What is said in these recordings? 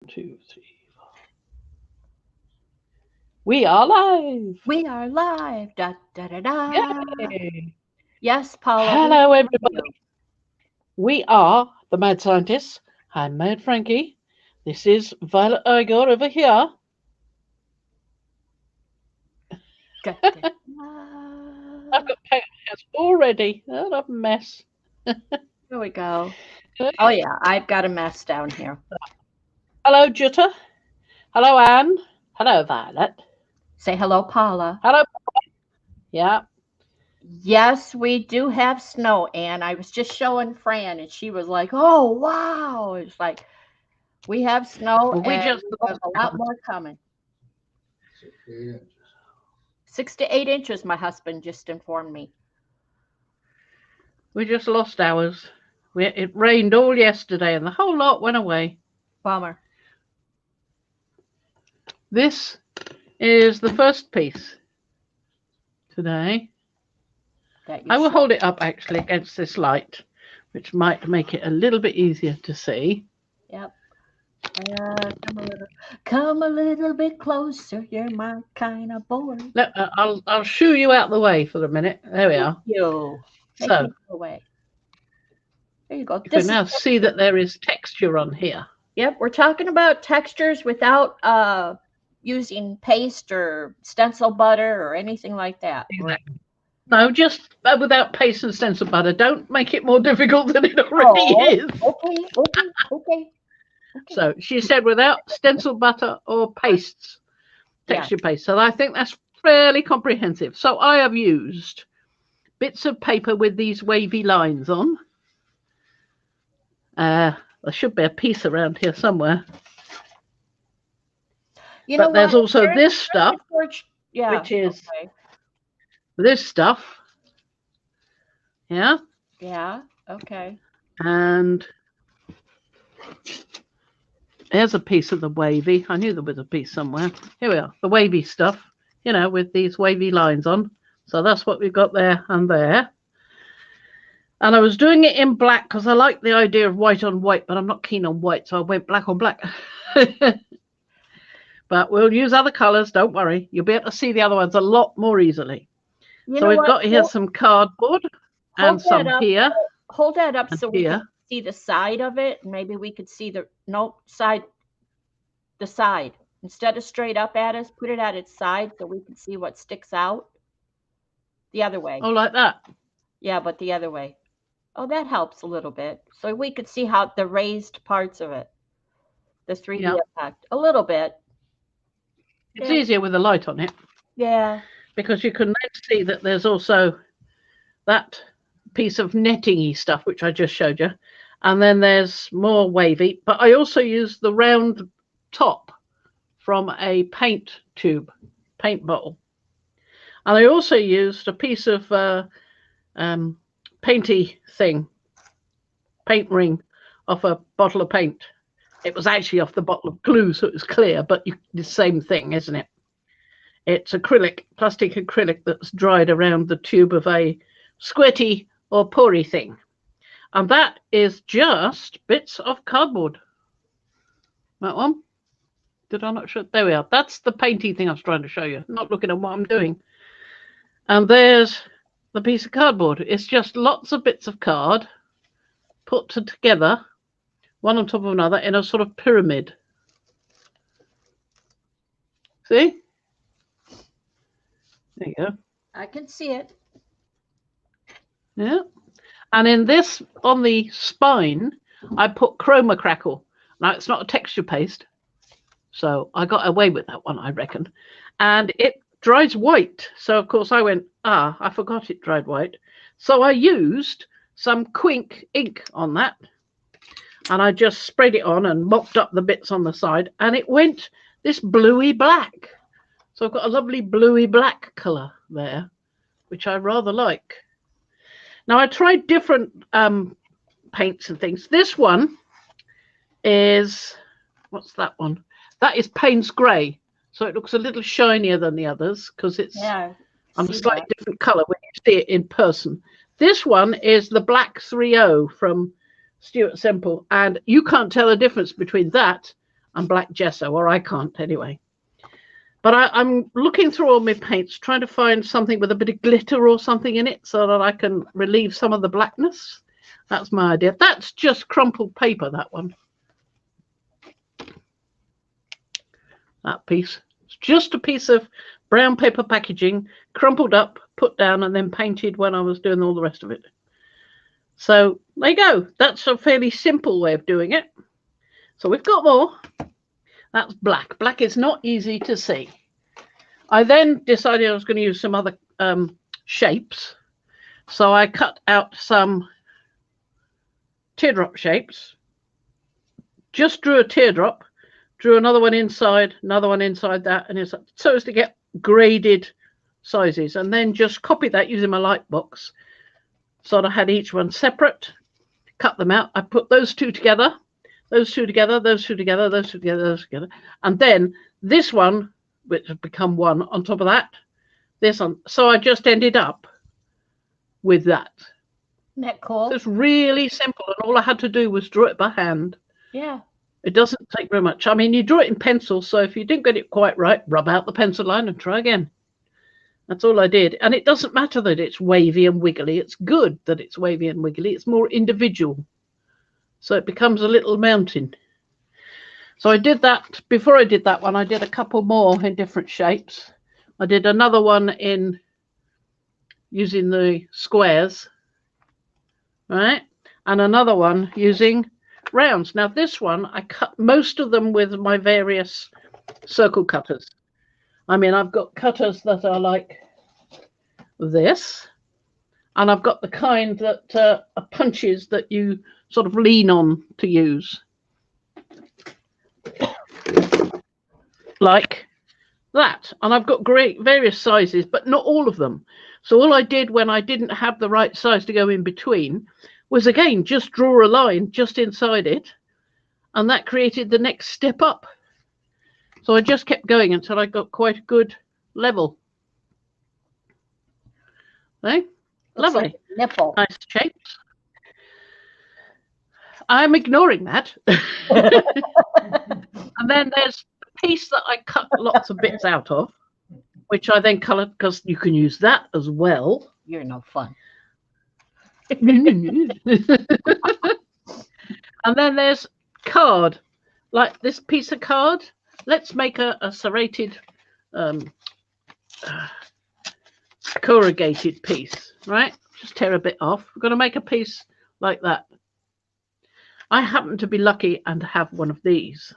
2, 3, 4. We are live. We are live. Da da da da. Yay. Yes, Paula, we Hello, hear you. everybody. We are the Mad Scientists. I'm Mad Frankie. This is Violet Igor over here. Da, da, da. I've got paint hands already. What a mess. Here we go. Oh yeah, I've got a mess down here. Hello, Jutta. Hello, Anne. Hello, Violet. Say hello, Paula. Hello. Yeah. Yes, we do have snow, and I was just showing Fran, and she was like, "Oh wow!" It's like we have snow, Well, we and just we have a lot more coming. 6 to 8 inches. My husband just informed me. lost ours. It rained all yesterday, and the whole lot went away. Bummer. This is the first piece today. I will hold it up actually against this light, which might make it a little bit easier to see. Yep. Come a little bit closer. You're my kind of boy. I'll shoo you out the way for a minute. There we are. You. Make So me go away. There you go. you can now see that there is texture on here. Yep, we're talking about textures without using paste or stencil butter or anything like that. Exactly. No, just without paste and stencil butter. Don't make it more difficult than it already is. Okay. So she said without stencil butter or pastes, texture paste. So I think that's fairly comprehensive. So I have used bits of paper with these wavy lines on. There should be a piece around here somewhere. But there's also this stuff, which is this stuff. Yeah. Yeah. Okay. And there's a piece of the wavy. I knew there was a piece somewhere. Here we are, the wavy stuff, with these wavy lines on. So that's what we've got there and there. And I was doing it in black because I like the idea of white on white, but I'm not keen on white, so I went black on black. But we'll use other colours, don't worry. You'll be able to see the other ones a lot more easily. So we've got here some cardboard and some here. Hold that up so we can see the side of it. Maybe we could see the side. Instead of straight up at us, put it at its side so we can see what sticks out. The other way. Oh, like that? Yeah, but the other way. Oh, that helps a little bit. So we could see how the raised parts of it. The 3D effect. A little bit. It's easier with the light on it. Yeah. Because you can then see that there's also that piece of netting-y stuff, which I just showed you. And then there's more wavy. But I also used the round top from a paint bottle. And I also used a piece of painty thing, paint ring off a bottle of paint. It was actually off the bottle of glue, so it was clear, but the same thing, isn't it? It's acrylic, plastic acrylic that's dried around the tube of a squirty or pory thing. And that is just bits of cardboard. That one? Did I not show? There we are. That's the painty thing I was trying to show you, not looking at what I'm doing. And there's the piece of cardboard. It's just lots of bits of card put together, one on top of another, in a sort of pyramid. See? There you go. I can see it. Yeah. And in this, on the spine, I put chroma crackle. Now, it's not a texture paste, so I got away with that one, I reckon. And it dries white. So, of course, I went, I forgot it dried white. So I used some Quink ink on that. And I just sprayed it on and mopped up the bits on the side. And it went this bluey black. So I've got a lovely bluey black colour there, which I rather like. Now, I tried different paints and things. This one is, what's that one? That is Payne's Grey. So it looks a little shinier than the others because it's on a slightly different colour when you see it in person. This one is the Black 3.0 from Stuart Semple. And you can't tell the difference between that and black gesso, or I can't anyway. But I'm looking through all my paints, trying to find something with a bit of glitter or something in it so that I can relieve some of the blackness. That's my idea. That's just crumpled paper, that one. That piece. It's just a piece of brown paper packaging, crumpled up, put down, and then painted when I was doing all the rest of it. So there you go. That's a fairly simple way of doing it. So we've got more. That's black. Black is not easy to see. I then decided I was going to use some other shapes. So I cut out some teardrop shapes, just drew a teardrop, drew another one inside that, and it's so as to get graded sizes, and then just copied that using my light box. So I had each one separate, cut them out. I put those two together, those two together, those two together, those two together, those together, and then this one, which has become one on top of that, this one. So I just ended up with that. Isn't that cool? So it's really simple, and all I had to do was draw it by hand. Yeah. It doesn't take very much. I mean, you draw it in pencil, so if you didn't get it quite right, rub out the pencil line and try again. That's all I did. And it doesn't matter that it's wavy and wiggly. It's good that it's wavy and wiggly. It's more individual. So it becomes a little mountain. So I did that. Before I did that one, I did a couple more in different shapes. I did another one in using the squares, right? And another one using rounds. Now this one, I cut most of them with my various circle cutters. I mean, I've got cutters that are like this, and I've got the kind that are punches that you sort of lean on to use, like that. And I've got great various sizes, but not all of them. So all I did when I didn't have the right size to go in between was, again, just draw a line just inside it, and that created the next step up. So I just kept going until I got quite a good level. Eh? Lovely. Like nipple. Nice shapes. I'm ignoring that. And then there's a piece that I cut lots of bits out of, which I then coloured, because you can use that as well. You're no fun. And then there's card, like this piece of card. Let's make a serrated, corrugated piece, right? Just tear a bit off. We're going to make a piece like that. I happen to be lucky and have one of these,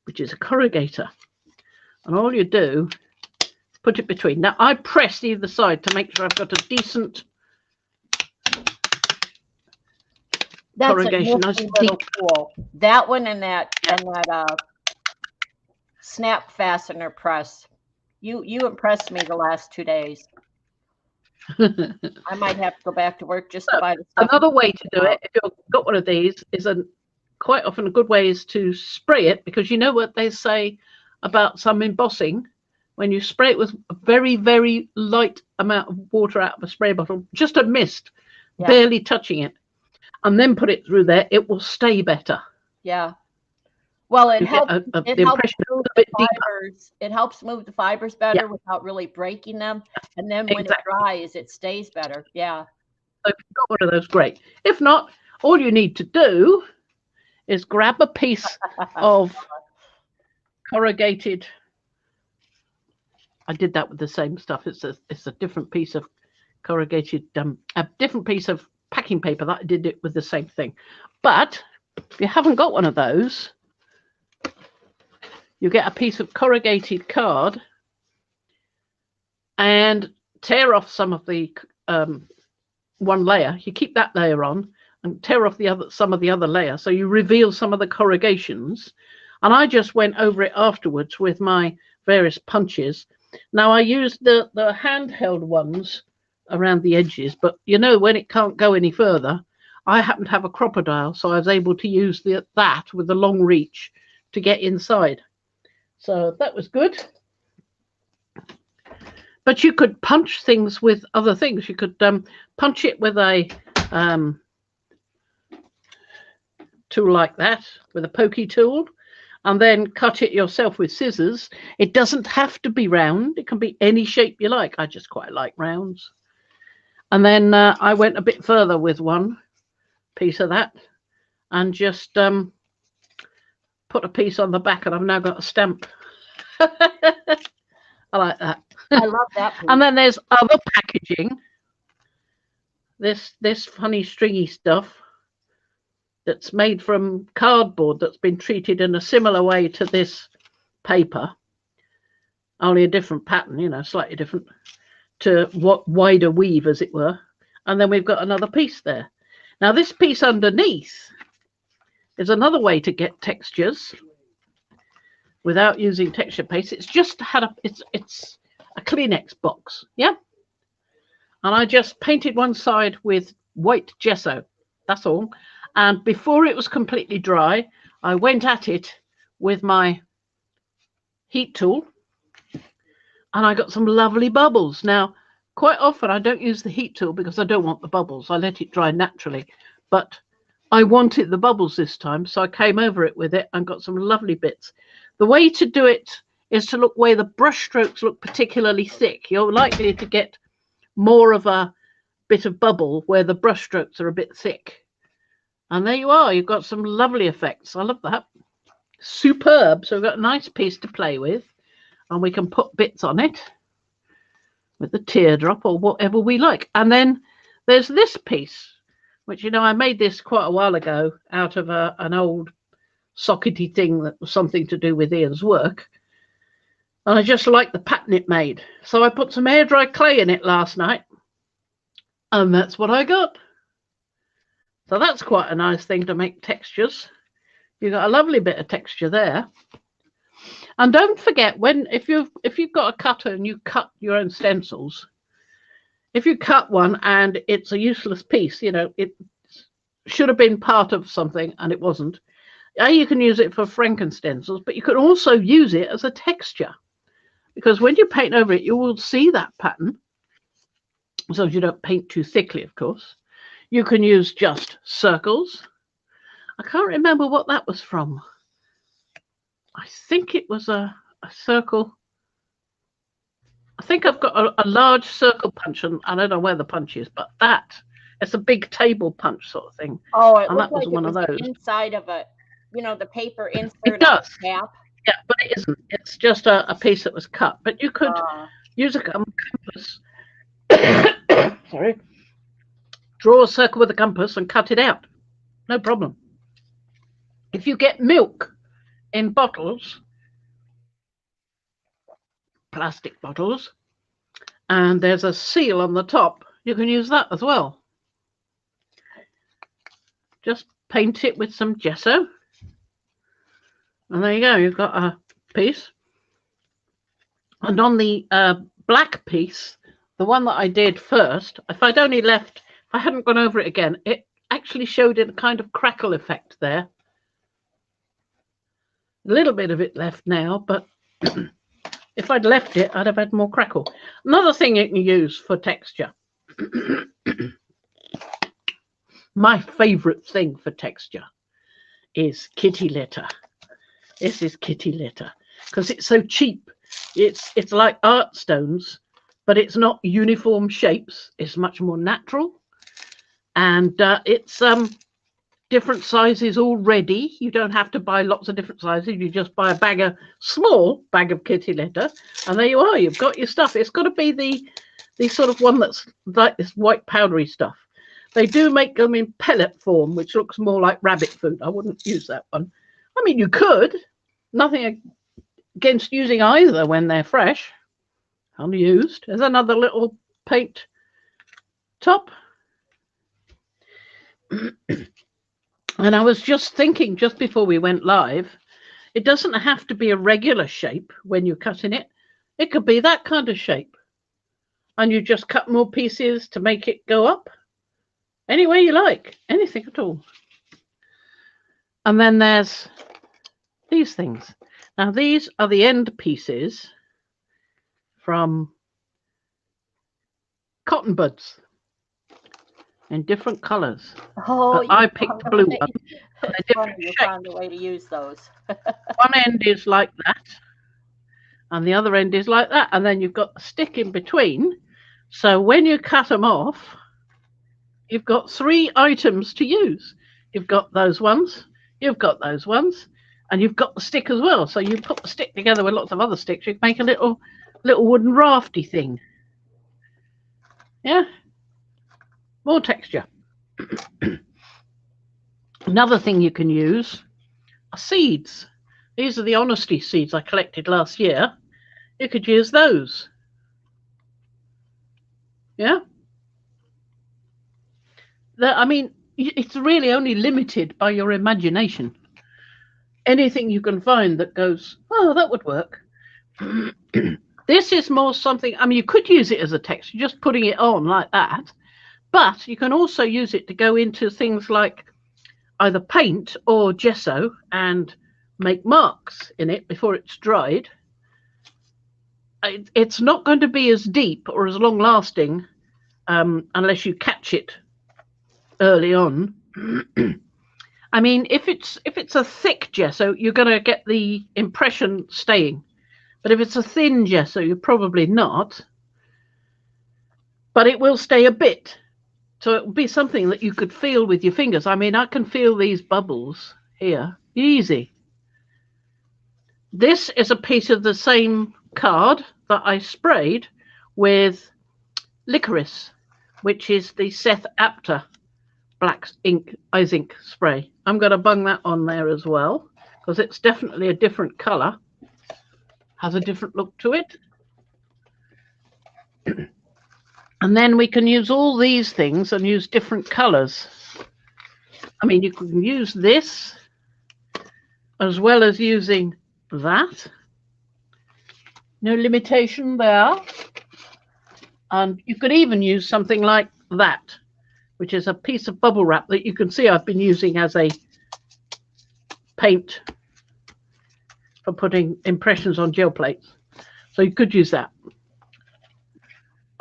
which is a corrugator. And all you do is put it between. Now, I press either side to make sure I've got a decent corrugation. That's a little tool. That one and that snap fastener press. You impressed me the last 2 days. I might have to go back to work just to buy the stuff. Another way to do it, if you've got one of these, is quite often a good way is to spray it, because you know what they say about some embossing. When you spray it with a very, very light amount of water out of a spray bottle, just a mist, barely touching it, and then put it through there, it will stay better. Yeah. Well, it helps. It helps move the fibers better without really breaking them. And then when it dries, it stays better. Yeah. So if you've got one of those, great. If not, all you need to do is grab a piece of corrugated. I did that with the same stuff. It's a different piece of corrugated, a different piece of packing paper that I did it with the same thing. But if you haven't got one of those, you get a piece of corrugated card and tear off some of the one layer. You keep that layer on and tear off some of the other layer, so you reveal some of the corrugations. And I just went over it afterwards with my various punches. Now I used the handheld ones around the edges, but you know, when it can't go any further, I happen to have a crocodile, so I was able to use that with the long reach to get inside. So that was good. But you could punch things with other things. You could punch it with a tool like that, with a pokey tool. and then cut it yourself with scissors. It doesn't have to be round. It can be any shape you like. I just quite like rounds. And then I went a bit further with one piece of that and just put a piece on the back, and I've now got a stamp. I like that. I love that. And then there's other packaging. This funny stringy stuff that's made from cardboard that's been treated in a similar way to this paper, only a different pattern, you know, slightly different, to what wider weave, as it were. And then we've got another piece there. Now this piece underneath is another way to get textures without using texture paste. It's just had it's a Kleenex box, yeah. And I just painted one side with white gesso, that's all. And before it was completely dry, I went at it with my heat tool, and I got some lovely bubbles. Now, quite often I don't use the heat tool because I don't want the bubbles. I let it dry naturally, but I wanted the bubbles this time, so I came over it with it and got some lovely bits. The way to do it is to look where the brush strokes look particularly thick. You're likely to get more of a bit of bubble where the brush strokes are a bit thick. And there you are. You've got some lovely effects. I love that. Superb. So we've got a nice piece to play with, and we can put bits on it with the teardrop or whatever we like. And then there's this piece, which, you know, I made this quite a while ago out of an old sockety thing that was something to do with Ian's work. And I just like the pattern it made. So I put some air dry clay in it last night, and that's what I got. So that's quite a nice thing to make textures. You've got a lovely bit of texture there. And don't forget, if you've got a cutter and you cut your own stencils, if you cut one and it's a useless piece, you know, it should have been part of something and it wasn't. You can use it for Frankenstencils, but you can also use it as a texture, because when you paint over it, you will see that pattern. As long as you don't paint too thickly, of course. You can use just circles. I can't remember what that was from. I think it was a circle. I think I've got a large circle punch, and I don't know where the punch is, but it's a big table punch sort of thing. Oh, it and looked that was like one it was of those. Inside of a, you know, the paper insert. It does. Cap. Yeah, but it isn't. It's just a piece that was cut. But you could use a compass. Sorry. Draw a circle with a compass and cut it out. No problem. If you get milk in bottles, plastic bottles, and there's a seal on the top, you can use that as well. Just paint it with some gesso. And there you go. You've got a piece. And on the black piece, the one that I did first, if I hadn't gone over it again, it actually showed a kind of crackle effect there. A little bit of it left now, but if I'd left it, I'd have had more crackle. Another thing you can use for texture. My favorite thing for texture is kitty litter. This is kitty litter because it's so cheap. It's like art stones, but it's not uniform shapes. It's much more natural, and it's different sizes already. You don't have to buy lots of different sizes. You just buy a small bag of kitty litter, and there you are. You've got your stuff. It's got to be the sort of one that's like this white powdery stuff. They do make them in pellet form, which looks more like rabbit food. I wouldn't use that one. I mean, you could. Nothing against using either when they're fresh, unused. There's another little paint top. And I was just thinking, just before we went live, it doesn't have to be a regular shape when you're cutting it. It could be that kind of shape. And you just cut more pieces to make it go up. Any way you like, anything at all. And then there's these things. Now these are the end pieces from cotton buds. in different colours. Oh, But I picked the blue one. It's They're funny different you shapes. found a way to use those. One end is like that, and the other end is like that, and then you've got the stick in between. So when you cut them off, you've got 3 items to use. You've got those ones, you've got those ones, and you've got the stick as well. So you put the stick together with lots of other sticks, you can make a little wooden rafty thing. Yeah, more texture. Another thing you can use are seeds. These are the honesty seeds I collected last year. You could use those. Yeah. I mean, it's really only limited by your imagination. Anything you can find that goes, oh, that would work. This is more something, I mean, you could use it as a texture, just putting it on like that. But you can also use it to go into things like either paint or gesso and make marks in it before it's dried. It's not going to be as deep or as long lasting unless you catch it early on. I mean, if it's a thick gesso, you're going to get the impression staying. But if it's a thin gesso, you're probably not. But it will stay a bit. So it will be something that you could feel with your fingers. I mean, I can feel these bubbles here. Easy. This is a piece of the same card that I sprayed with licorice, which is the Seth Apter black ink, eyes ink spray. I'm going to bung that on there as well because it's definitely a different colour. Has a different look to it. And then we can use all these things and use different colours. I mean, you can use this as well as using that. No limitation there. And you could even use something like that, which is a piece of bubble wrap that you can see I've been using as a paint for putting impressions on gel plates. So you could use that.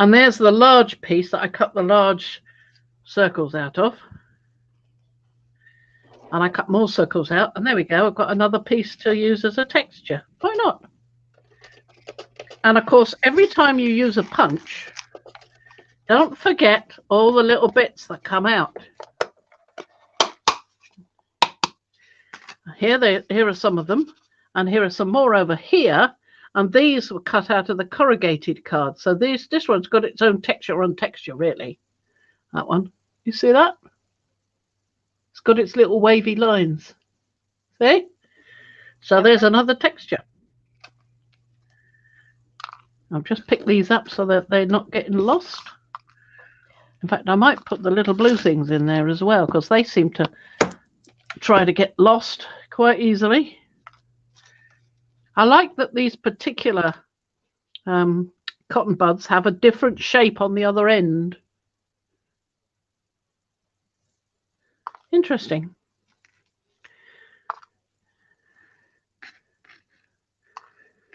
And there's the large piece that I cut the large circles out of. And I cut more circles out. And there we go. I've got another piece to use as a texture. Why not? And of course, every time you use a punch, don't forget all the little bits that come out. Here are some of them. And here are some more over here. And these were cut out of the corrugated card. So this one's got its own texture on texture, really. That one. You see that? It's got its little wavy lines. See? So there's another texture. I've just picked these up so that they're not getting lost. In fact, I might put the little blue things in there as well because they seem to try to get lost quite easily. I like that these particular cotton buds have a different shape on the other end. Interesting.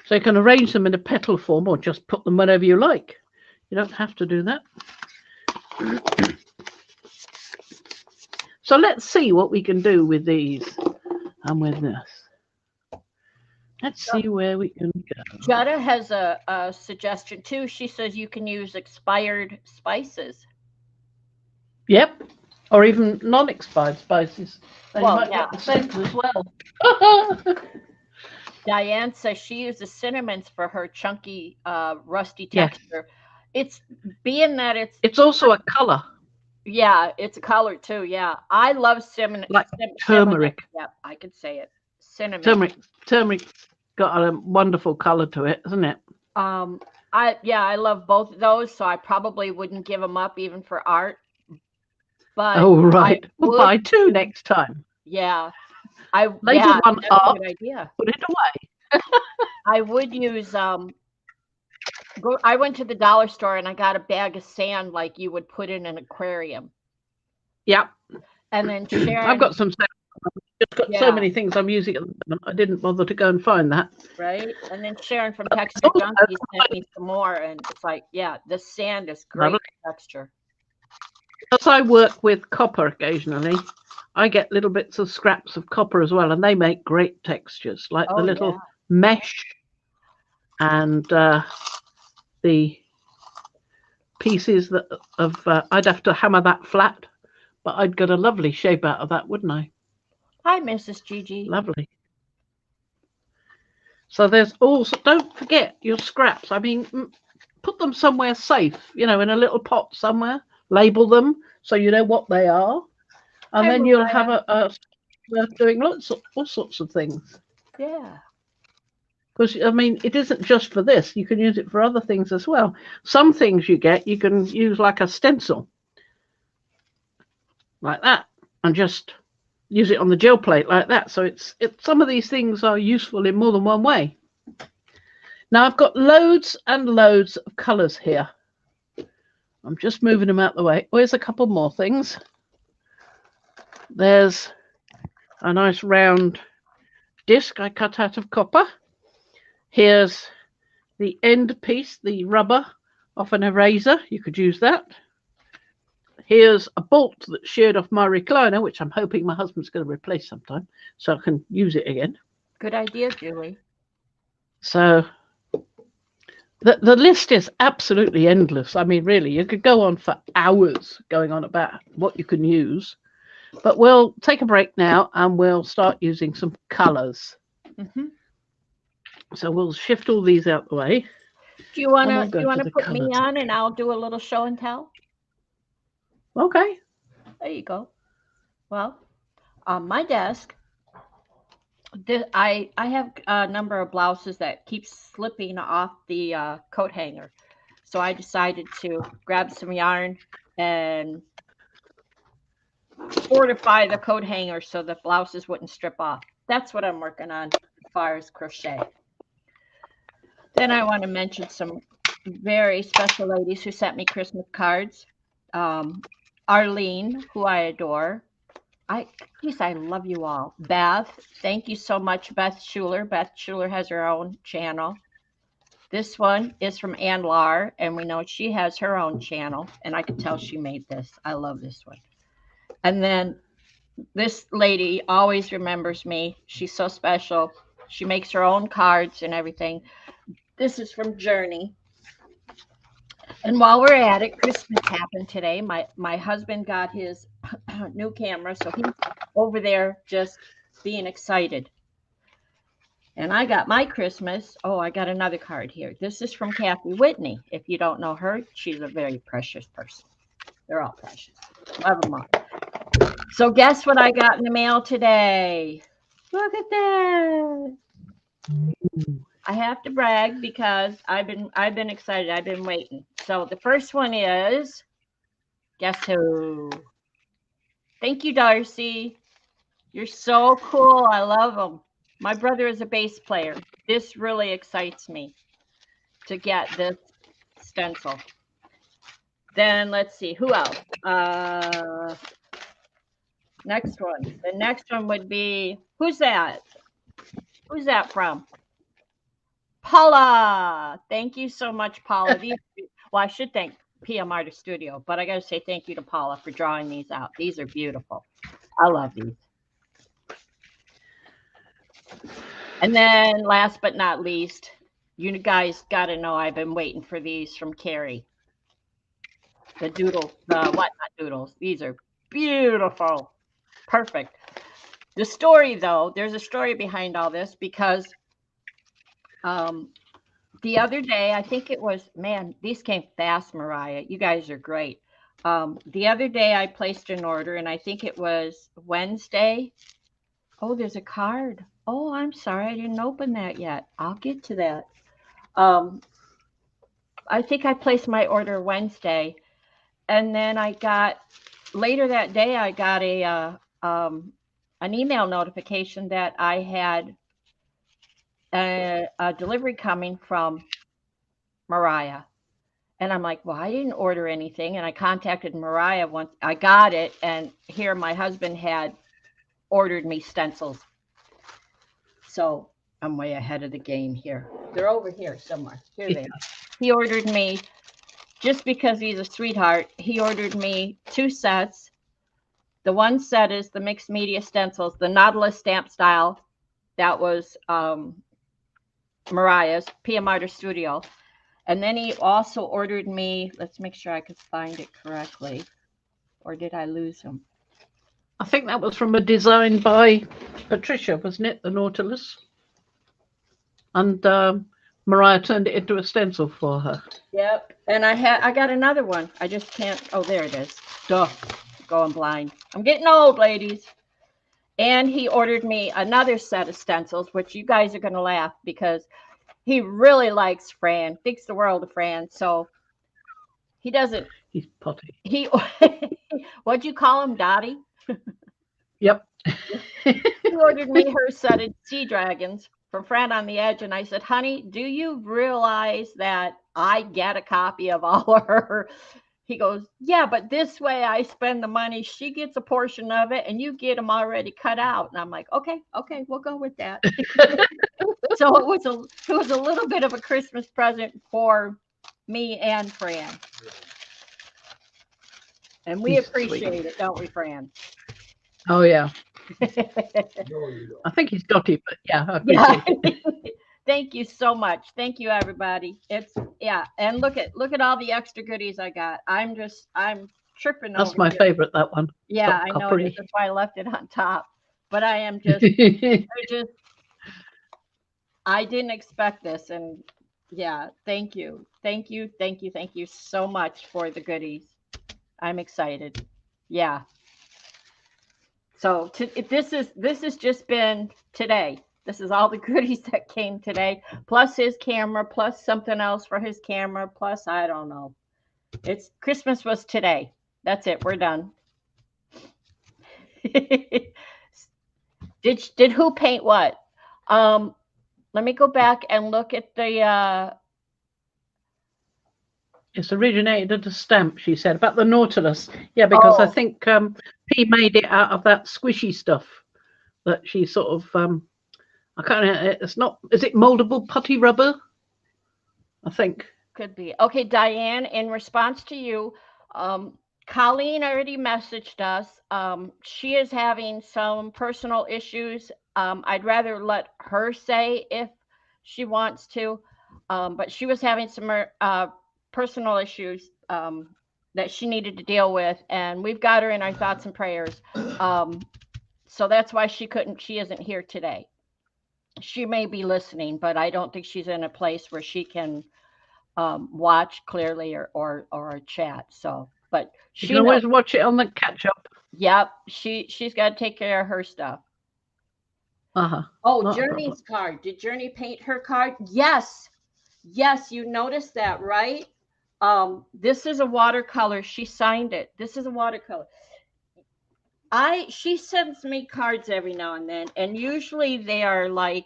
So you can arrange them in a petal form or just put them wherever you like. You don't have to do that. So let's see what we can do with these and with this. Let's see where we can go. Jutta has a suggestion too. She says you can use expired spices. Yep, or even non-expired spices. Then Well, you might yeah. get the scent as well. Diane says she uses cinnamons for her chunky, rusty Yes. texture. It's being that It's also a colour, yeah, it's a color too. Yeah, I love cinnamon. like turmeric. Yeah, I could say it. Cinnamon. Turmeric got a wonderful colour to it, isn't it? I love both of those, so I probably wouldn't give them up even for art. But Oh right, we'll would- buy 2 next time. yeah, Later yeah, one that's a up, good idea. put it away. I would use I went to the dollar store and I got a bag of sand like you would put in an aquarium. Yep, And then Sharon, I've got some. I've just got so Yeah. many things I'm using at the moment. I didn't bother to go and find that. right? And then Sharon from But Texture also- Junkie sent me some more, and it's like, yeah, the sand is great Lovely. texture. As I work with copper occasionally, I get little bits of scraps of copper as well, and they make great textures, like the Oh yeah. little mesh and the pieces that of. I'd have to hammer that flat, but I'd get a lovely shape out of that, wouldn't I? Hi, Mrs. Gigi. Lovely. So there's also, don't forget your scraps. I mean, put them somewhere safe, in a little pot somewhere, label them so you know what they are, and Hi, then you'll have Mariah. a doing all sorts of things. Yeah. Because, I mean, it isn't just for this. You can use it for other things as well. Some things you can use like a stencil, like that, and just use it on the gel plate like that. So some of these things are useful in more than one way. Now I've got loads and loads of colours here. I'm just moving them out the way. Oh, here's a couple more things. There's a nice round disc I cut out of copper. Here's the end piece, the rubber off an eraser. You could use that. Here's a bolt that's sheared off my recliner, which I'm hoping my husband's going to replace sometime so I can use it again. Good idea, Julie. So the list is absolutely endless. I mean, really, you could go on for hours going on about what you can use. But we'll take a break now and we'll start using some colours. Mm-hmm. So we'll shift all these out the way. Do you wanna put me on and I'll do a little show and tell? Okay. There you go. Well, on my desk, I have a number of blouses that keep slipping off the coat hanger. So I decided to grab some yarn and fortify the coat hanger so the blouses wouldn't strip off. That's what I'm working on as far as crochet. Then I want to mention some very special ladies who sent me Christmas cards. Arlene, who I adore. I love you all. Beth, thank you so much, Beth Schuler. Beth Schuler has her own channel. This one is from Ann Lar, and we know she has her own channel, and I could tell she made this. I love this one. And then this lady always remembers me. She's so special. She makes her own cards and everything. This is from Journey. And while we're at it, Christmas happened today. My husband got his new camera, so he's over there just being excited. And I got my Christmas. Oh, I got another card here. This is from Kathy Whitney. If you don't know her, she's a very precious person. They're all precious. Love them all. So guess what I got in the mail today? Look at that. I have to brag because I've been excited. I've been waiting. So the first one is, guess who? Thank you, Darcy. You're so cool. I love them. My brother is a bass player. This really excites me to get this stencil. Then let's see, who else? Next one. The next one would be, who's that? Who's that from? Paula. Thank you so much, Paula. Well, I should thank PM Artist Studio, but I got to say thank you to Paula for drawing these out. These are beautiful. I love these. And then last but not least, you guys got to know I've been waiting for these from Carrie. The doodles, the whatnot doodles. These are beautiful. Perfect. The story, though, there's a story behind all this because the other day, I think it was, man, these came fast, Mariah. You guys are great. The other day I placed an order and I think it was Wednesday. Oh, there's a card. Oh, I'm sorry. I didn't open that yet. I'll get to that. I think I placed my order Wednesday. And then later that day, I got an email notification that I had a delivery coming from Mariah. And I'm like, well, I didn't order anything. And I contacted Mariah once I got it. And here my husband had ordered me stencils. So I'm way ahead of the game here. They're over here somewhere. Here they are. He ordered me just because he's a sweetheart, he ordered me 2 sets. The one set is the mixed media stencils, the Nautilus stamp style. That was Mariah's, PM Artist Studio. And then he also ordered me, let's make sure I could find it correctly. Or did I lose him? I think that was from a design by Patricia, wasn't it? The Nautilus. And Mariah turned it into a stencil for her. Yep. And I got another one. I just can't. Oh, there it is. Duh. Going blind. I'm getting old, ladies. And he ordered me another set of stencils, which you guys are going to laugh because he really likes Fran, thinks the world of Fran. So he doesn't. He's potty. What'd you call him, Dottie? Yep. He ordered me her set of sea dragons from Fran on the Edge. And I said, honey, do you realize that I get a copy of all of her? He goes, yeah, but this way I spend the money. She gets a portion of it and you get them already cut out. And I'm like, okay, we'll go with that. So it was a little bit of a Christmas present for me and Fran. And we appreciate it, don't we, Fran? Oh, yeah. I think he's got it, but yeah, I appreciate it. Thank you so much. Thank you, everybody. And look at all the extra goodies I got. I'm tripping. That's my favorite, that one. Yeah, I know. That's why I left it on top. But I am just, I didn't expect this. And yeah, thank you so much for the goodies. I'm excited. Yeah. So this has just been today. This is all the goodies that came today, plus his camera, plus something else for his camera, plus I don't know. It's Christmas was today. That's it. We're done. Did who paint what? Let me go back and look at the. It's originated at a stamp, she said, about the Nautilus. Yeah, because I think P made it out of that squishy stuff that she sort of. I can't. It's not. Is it moldable putty rubber? I think. Could be. Okay, Diane. In response to you, Colleen already messaged us. She is having some personal issues. I'd rather let her say if she wants to, but she was having some personal issues that she needed to deal with, and we've got her in our thoughts and prayers. So that's why she isn't here today. She may be listening, but I don't think she's in a place where she can watch clearly or chat. So, but she can always watch it on the catch up. Yep, she's got to take care of her stuff. Oh, Journey's card. Did Journey paint her card? Yes, you noticed that, right? This is a watercolor. She signed it. This is a watercolor. She sends me cards every now and then, and usually they are like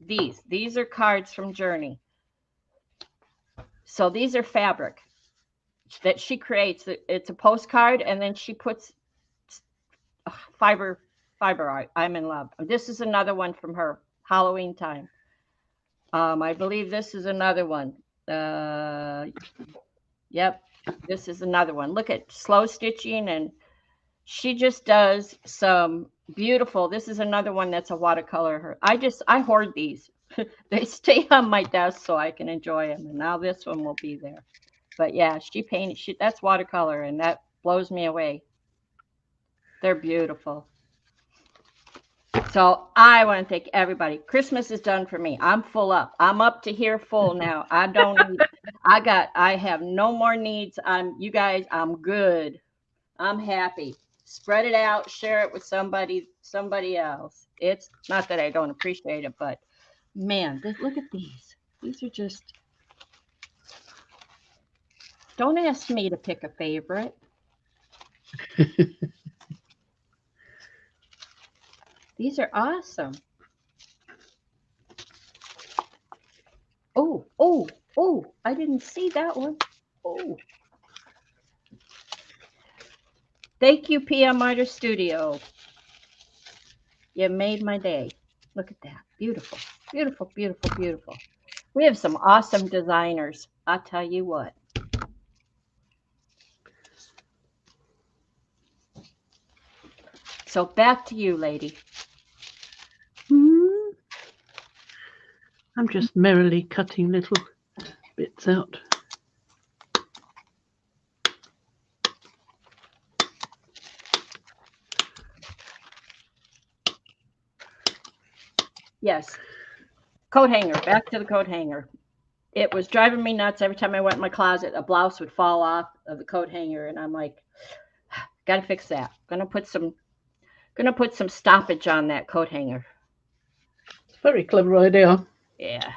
these. These are cards from Journey. So these are fabric that she creates. It's a postcard, and then she puts fiber art. I'm in love. This is another one from her, Halloween time. I believe this is another one. Yep, this is another one. Look at slow stitching, and she just does some beautiful. This is another one that's a watercolor. I hoard these. They stay on my desk so I can enjoy them. And now this one will be there. But yeah, she painted. That's watercolor, and that blows me away. They're beautiful. So I want to thank everybody. Christmas is done for me. I'm full up. I'm up to here full now. I don't need. I have no more needs. You guys. I'm good. I'm happy. Spread it out. Share it with somebody else. It's not that I don't appreciate it, but man, look at these. These are just. Don't ask me to pick a favorite. These are awesome. Oh, I didn't see that one. Oh. Thank you, PM Artist Studio. You made my day. Look at that. Beautiful, beautiful, beautiful, beautiful. We have some awesome designers. I'll tell you what. So back to you, lady. I'm just merrily cutting little bits out. Yes. Coat hanger. Back to the coat hanger. It was driving me nuts. Every time I went in my closet, a blouse would fall off of the coat hanger, and I'm like, gotta fix that. Gonna put some stoppage on that coat hanger. Very clever idea. Yeah.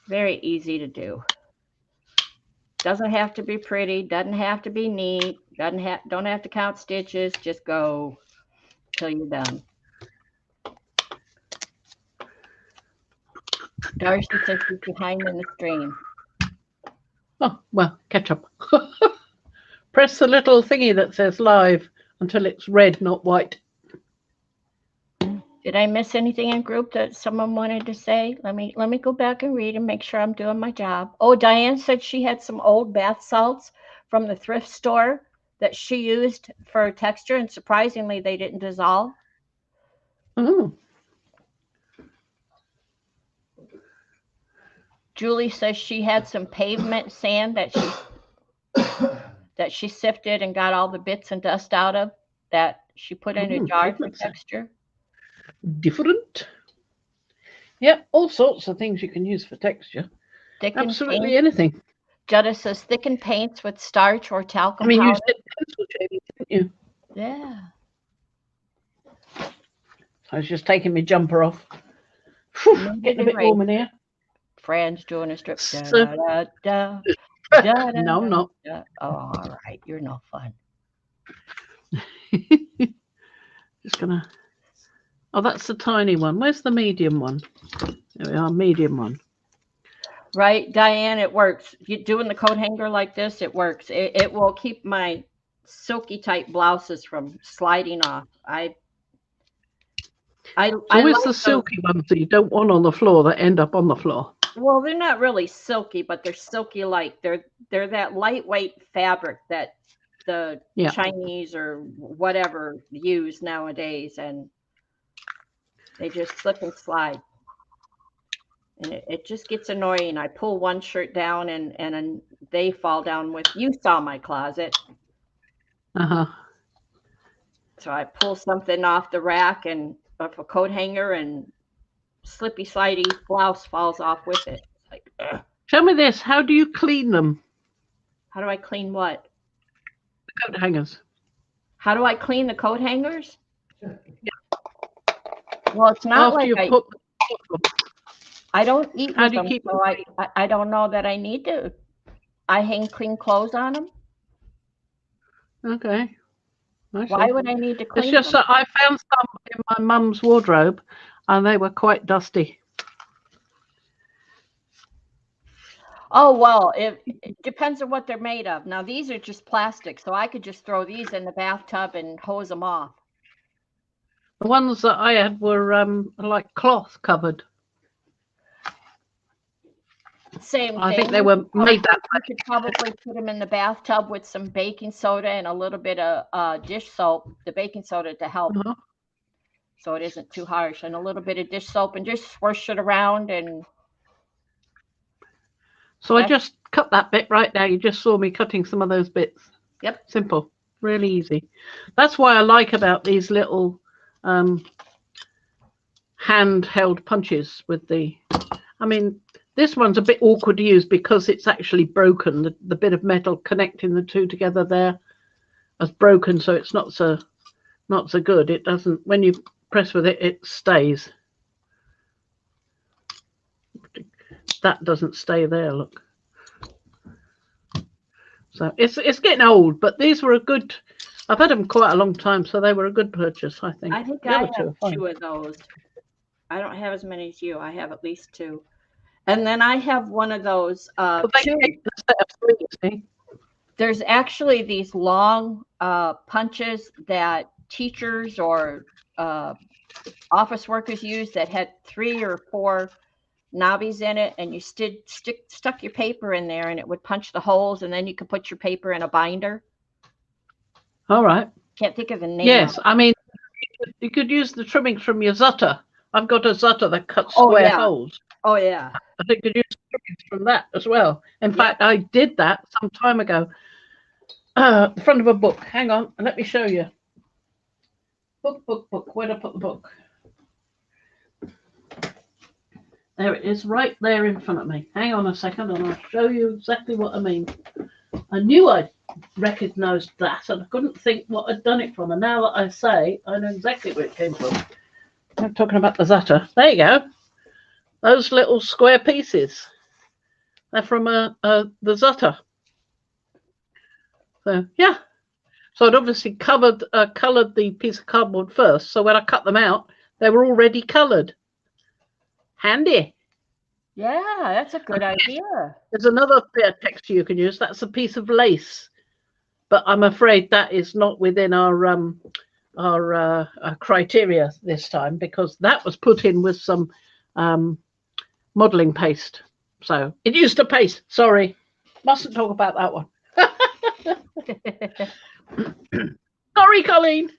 Very easy to do. Doesn't have to be pretty, doesn't have to be neat, don't have to count stitches, just go till you're done. Darcy says she's behind in the stream. Oh, well, catch up. Press the little thingy that says live until it's red, not white. Did I miss anything in group that someone wanted to say? Let me go back and read and make sure I'm doing my job. Oh, Diane said she had some old bath salts from the thrift store that she used for texture, and surprisingly, they didn't dissolve. Oh. Julie says she had some pavement sand that she sifted and got all the bits and dust out of, that she put in a jar for texture. Different. Yeah, all sorts of things you can use for texture. Absolutely anything. Jetta says thicken paints with starch or talcum powder. You said pencil shading, didn't you? Yeah. I was just taking my jumper off. Whew, getting a bit warm in here. Fran's doing a strip. No, I'm not. Oh, all right. You're no fun. Just gonna. Oh, that's the tiny one. Where's the medium one? There we are, medium one. Right, Diane, it works. You doing the coat hanger like this, it works. It will keep my silky type blouses from sliding off. Always the silky ones that you don't want on the floor that end up on the floor. Well, they're not really silky, but they're silky like they're that lightweight fabric that the Chinese or whatever use nowadays, and they just slip and slide. And it just gets annoying. I pull one shirt down and they fall down with, you saw my closet. Uh-huh. So I pull something off the rack and off a coat hanger, and slippy slidey blouse falls off with it. It's like, ugh. Tell me this, how do you clean them? How do I clean what? The coat hangers. How do I clean the coat hangers? Yeah. Well, it's not after like I don't eat with them, so I don't know that I need to. I hang clean clothes on them. Okay. Why would I need to clean them? It's just that I found some in my mum's wardrobe, and they were quite dusty. Oh, well, it depends on what they're made of. Now, these are just plastic, so I could just throw these in the bathtub and hose them off. The ones that I had were like cloth covered. Same thing. I think they were made that way. You could probably put them in the bathtub with some baking soda and a little bit of dish soap, the baking soda to help, so it isn't too harsh, and a little bit of dish soap, and just swish it around. And so I just cut that bit right now. You just saw me cutting some of those bits. Yep. Simple, really easy. That's why I like about these little handheld punches with the, I mean, this one's a bit awkward to use because it's actually broken. The bit of metal connecting the two together there is broken, so it's not so good. It doesn't, when you press with it, it stays. That doesn't stay there, look. So it's getting old, but these were a good, I've had them quite a long time, so they were a good purchase, I think. I think I have 2 of those. I don't have as many as you. I have at least 2. And then I have one of those. There's actually these long punches that teachers or office workers use that had 3 or 4 knobbies in it, and you stuck your paper in there, and it would punch the holes, and then you could put your paper in a binder. All right. Can't think of the name. Yes, of it. I mean, you could use the trimmings from your Zutter. I've got a Zutter that cuts Oh, square yeah. holes. Oh, yeah. I think you could use trimmings from that as well. In fact, I did that some time ago. The front of a book. Hang on, let me show you. Book. Where'd I put the book? There it is, right there in front of me. Hang on a second, and I'll show you exactly what I mean. I knew I recognised that, and I couldn't think what I'd done it from. And now that I say, I know exactly where it came from. I'm talking about the Zutter. There you go. Those little square pieces. They're from the Zutter. So yeah. So I'd obviously coloured the piece of cardboard first. So when I cut them out, they were already coloured. Handy. Yeah, that's a good idea. There's another bit of texture you can use. That's a piece of lace, but I'm afraid that is not within our criteria this time, because that was put in with some modelling paste. So it used a paste. Sorry, mustn't talk about that one. Sorry, Colleen.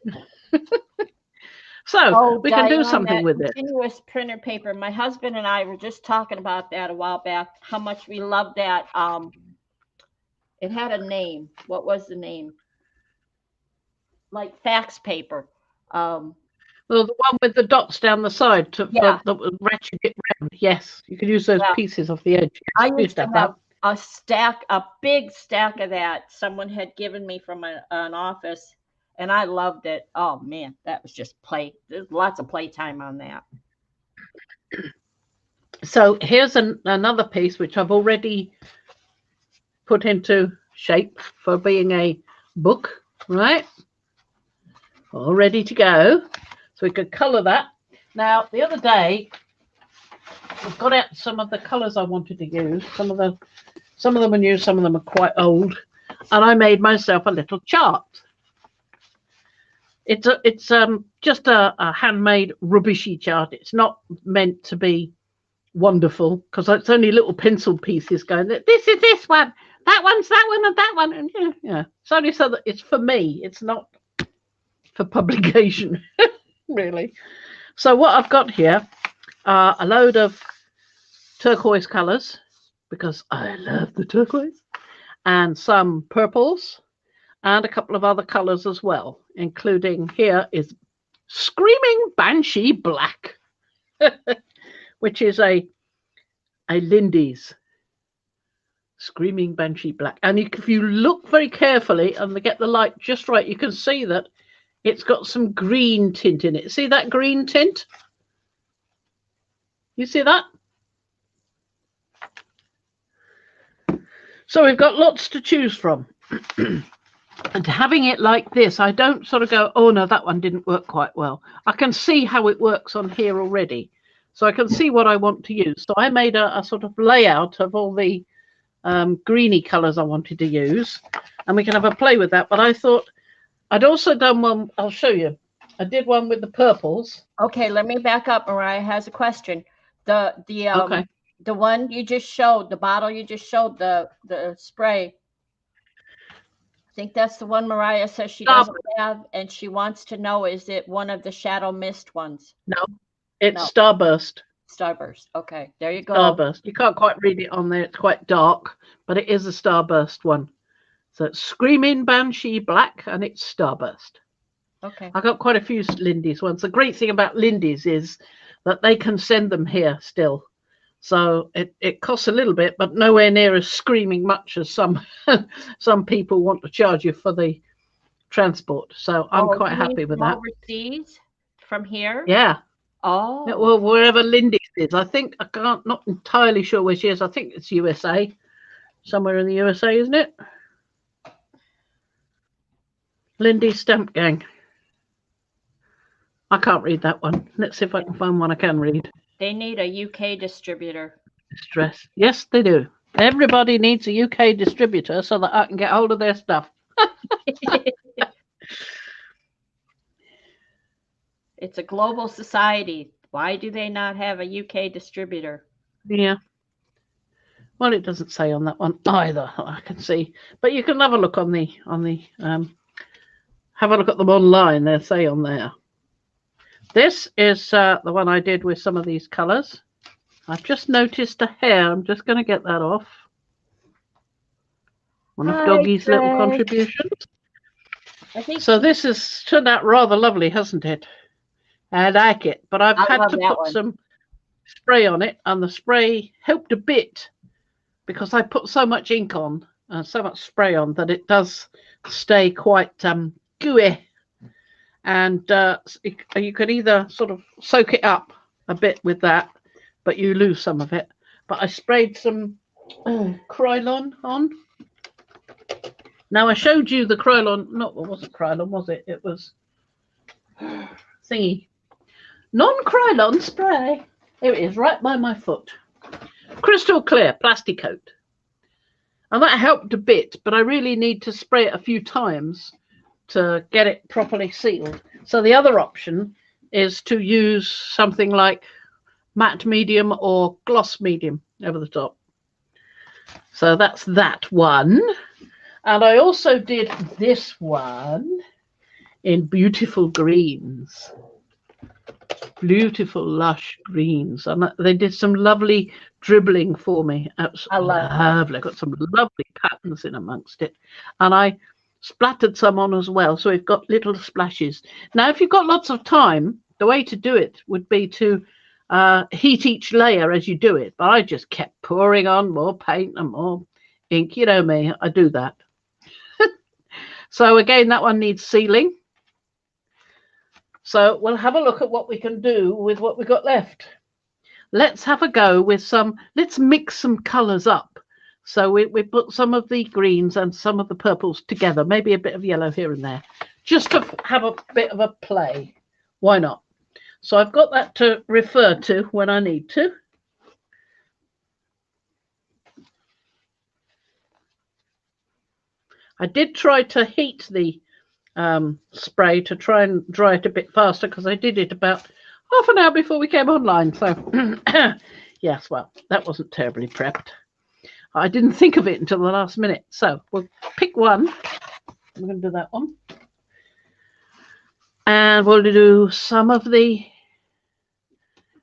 So we can do something with it. Continuous printer paper. My husband and I were just talking about that a while back. How much we love that. It had a name. What was the name? Like fax paper. Well, the one with the dots down the side to ratchet it round. Yes, you could use those pieces off the edge. I used to have a big stack of that. Someone had given me from an office. And I loved it. Oh, man, that was just play. There's lots of playtime on that. So here's another piece which I've already put into shape for being a book, right? All ready to go. So we could colour that. Now, the other day, I've got out some of the colours I wanted to use. Some of them are new, some of them are quite old. And I made myself a little chart. It's just a handmade rubbishy chart. It's not meant to be wonderful, because it's only little pencil pieces going, this is this one, that one's that one, and that one, and yeah. It's only so that it's for me. It's not for publication, really. So what I've got here are a load of turquoise colours, because I love the turquoise, and some purples, and a couple of other colours as well, including here is Screaming Banshee Black, which is a Lindy's Screaming Banshee Black. And if you look very carefully and get the light just right, you can see that it's got some green tint in it. See that green tint? You see that? So we've got lots to choose from. And having it like this, I don't sort of go, oh no, that one didn't work quite well. I can see how it works on here already. So I can see what I want to use. So I made a sort of layout of all the greeny colours I wanted to use. And we can have a play with that. But I thought I'd also done one, I'll show you. I did one with the purples. Okay, let me back up. Mariah has a question. The one you just showed, the bottle you just showed, the spray. I think that's the one Mariah says she doesn't have, and she wants to know, is it one of the Shadow Mist ones? No, it's Starburst. Starburst. Okay, there you go. Starburst. You can't quite read it on there. It's quite dark, but it is a Starburst one. So it's Screaming Banshee Black, and it's Starburst. Okay. I got quite a few Lindy's ones. The great thing about Lindy's is that they can send them here still. So it costs a little bit, but nowhere near as screaming much as some people want to charge you for the transport. So I'm quite happy with that. Overseas from here? Yeah. Oh. Well, wherever Lindy's is. I think not entirely sure where she is. I think it's USA. Somewhere in the USA, isn't it? Lindy's Stamp Gang. I can't read that one. Let's see if I can find one I can read. They need a UK distributor. Stress. Yes, they do. Everybody needs a UK distributor so that I can get hold of their stuff. It's a global society. Why do they not have a UK distributor? Yeah. Well, it doesn't say on that one either. I can see, but you can have a look on the have a look at them online. They say on there. This is the one I did with some of these colours. I've just noticed a hair. I'm just going to get that off. One of Hi, Doggy's little Greg. contributions. I think So this has turned out rather lovely, hasn't it? I like it, but I've had to put some spray on it, and the spray helped a bit because I put so much ink on and so much spray on that it does stay quite gooey. And you could either sort of soak it up a bit with that, but you lose some of it. But I sprayed some Krylon on. Now I showed you the Krylon. No, it wasn't Krylon, was it? It was thingy. Non-Krylon spray. Here it is, right by my foot. Crystal clear, Plasticoat. And that helped a bit, but I really need to spray it a few times to get it properly sealed. So the other option is to use something like matte medium or gloss medium over the top. So that's that one. And I also did this one in beautiful greens. Beautiful lush greens, and they did some lovely dribbling for me. I love lovely. Got some lovely patterns in amongst it, and I splattered some on as well, so we've got little splashes. Now if you've got lots of time, the way to do it would be to heat each layer as you do it, but I just kept pouring on more paint and more ink. You know me, I do that. So again, that one needs sealing. So we'll have a look at what we can do with what we've got left. Let's have a go with some, let's mix some colours up. So we put some of the greens and some of the purples together, maybe a bit of yellow here and there, just to have a bit of a play. Why not? So I've got that to refer to when I need to. I did try to heat the spray to try and dry it a bit faster because I did it about half an hour before we came online. So yes, well, that wasn't terribly prepped. I didn't think of it until the last minute. So we'll pick one. I'm going to do that one. And we'll do some of the,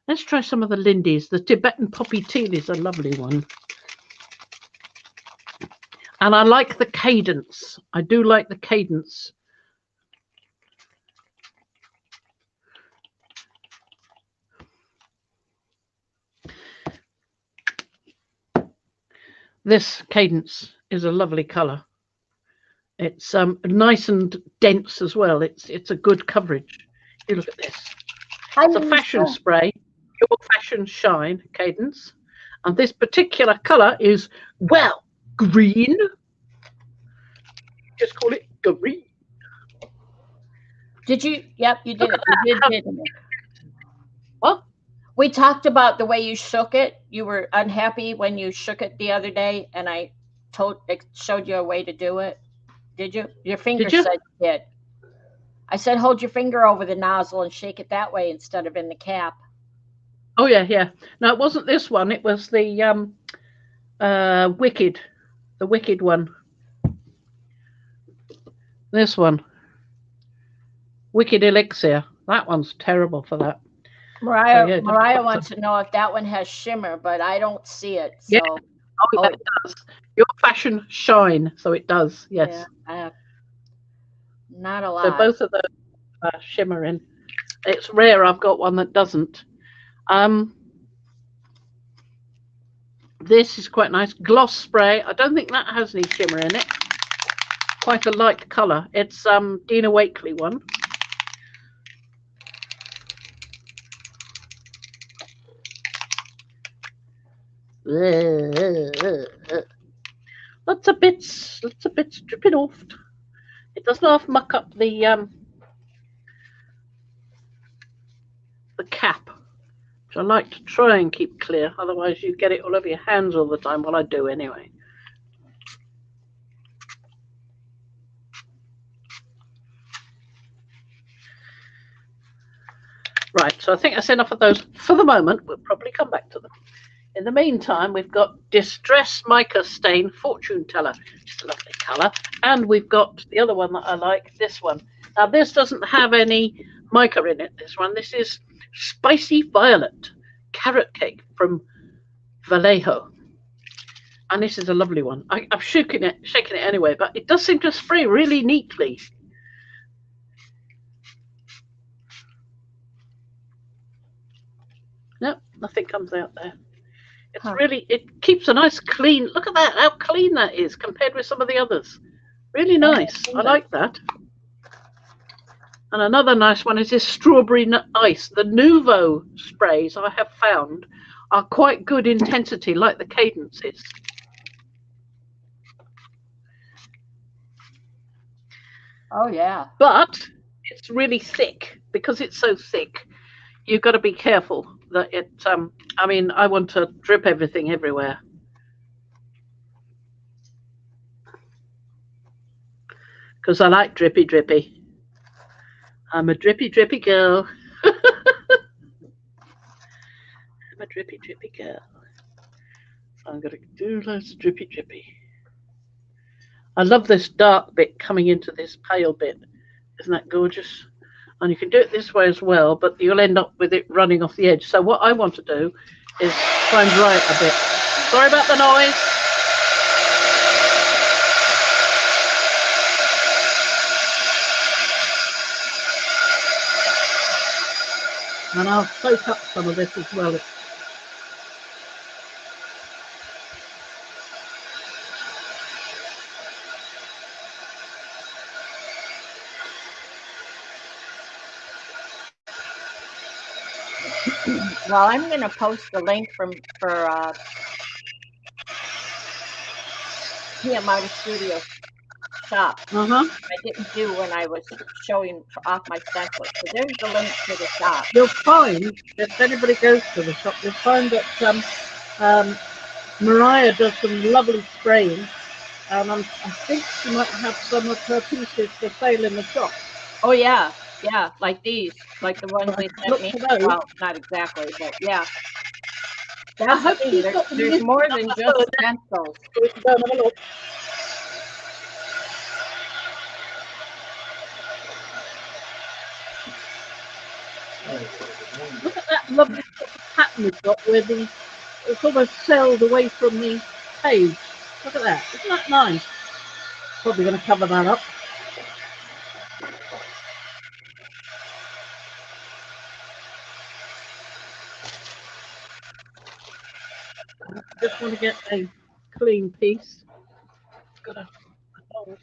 let's try some of the Lindies. The Tibetan Poppy Teal is a lovely one. And I like the cadence. I do like the cadence. This cadence is a lovely colour. It's nice and dense as well. It's a good coverage. You look at this. It's a fashion spray, Your Fashion Shine cadence. And this particular colour is, well, green. Just call it green. Did you? Yep, you did it. You did it. What? We talked about the way you shook it. You were unhappy when you shook it the other day, and I showed you a way to do it. Did you? Your finger said you did. I said hold your finger over the nozzle and shake it that way instead of in the cap. Oh yeah, yeah. No, it wasn't this one. It was the Wicked one. This one. Wicked Elixir. That one's terrible for that. Mariah, so, yeah, Mariah wants to know if that one has shimmer, but I don't see it. So. Yeah. Oh, yeah, it does. Your Fashion Shine. So it does, yes. Yeah, not a lot. So both of those are shimmering. It's rare I've got one that doesn't. This is quite nice. Gloss spray. I don't think that has any shimmer in it. Quite a light colour. It's Dina Wakley one. Lots of bits dripping off. It doesn't half muck up the cap, which I like to try and keep clear. Otherwise, you get it all over your hands all the time. Well, I do anyway. Right, so I think that's enough of those for the moment. We'll probably come back to them. In the meantime, we've got Distress Mica Stain Fortune Teller, just a lovely colour. And we've got the other one that I like, this one. Now, this doesn't have any mica in it, this one. This is Spicy Violet Carrot Cake from Vallejo. And this is a lovely one. I'm shaking it anyway, but it does seem to spray really neatly. No, nothing comes out there. It's really, it keeps a nice clean, look at that, how clean that is compared with some of the others. Really nice. I like that. And another nice one is this Strawberry Ice. The Nuvo sprays I have found are quite good intensity, like the Cadence is. Oh, yeah. But it's really thick. Because it's so thick, you've got to be careful that it, I mean, I want to drip everything everywhere. Because I like drippy, drippy. I'm a drippy, drippy girl. I'm a drippy, drippy girl. So I'm going to do loads of drippy, drippy. I love this dark bit coming into this pale bit. Isn't that gorgeous? And you can do it this way as well, but you'll end up with it running off the edge. So what I want to do is try and dry it a bit. Sorry about the noise. And I'll soak up some of this as well. Well, I'm going to post the link for PMI Studio shop. I didn't do when I was showing off my stencil. So there's the link to the shop. You'll find, if anybody goes to the shop, you'll find that Mariah does some lovely spraying. And I think she might have some of her pieces for sale in the shop. Oh, yeah. Yeah, like these, like the ones they sent me. Well, not exactly, but yeah. That's the thing. There's more than just stencils. Look at that lovely pattern we've got where it's almost sailed away from the page. Look at that. Isn't that nice? Probably going to cover that up. Just want to get a clean piece. Got a oh,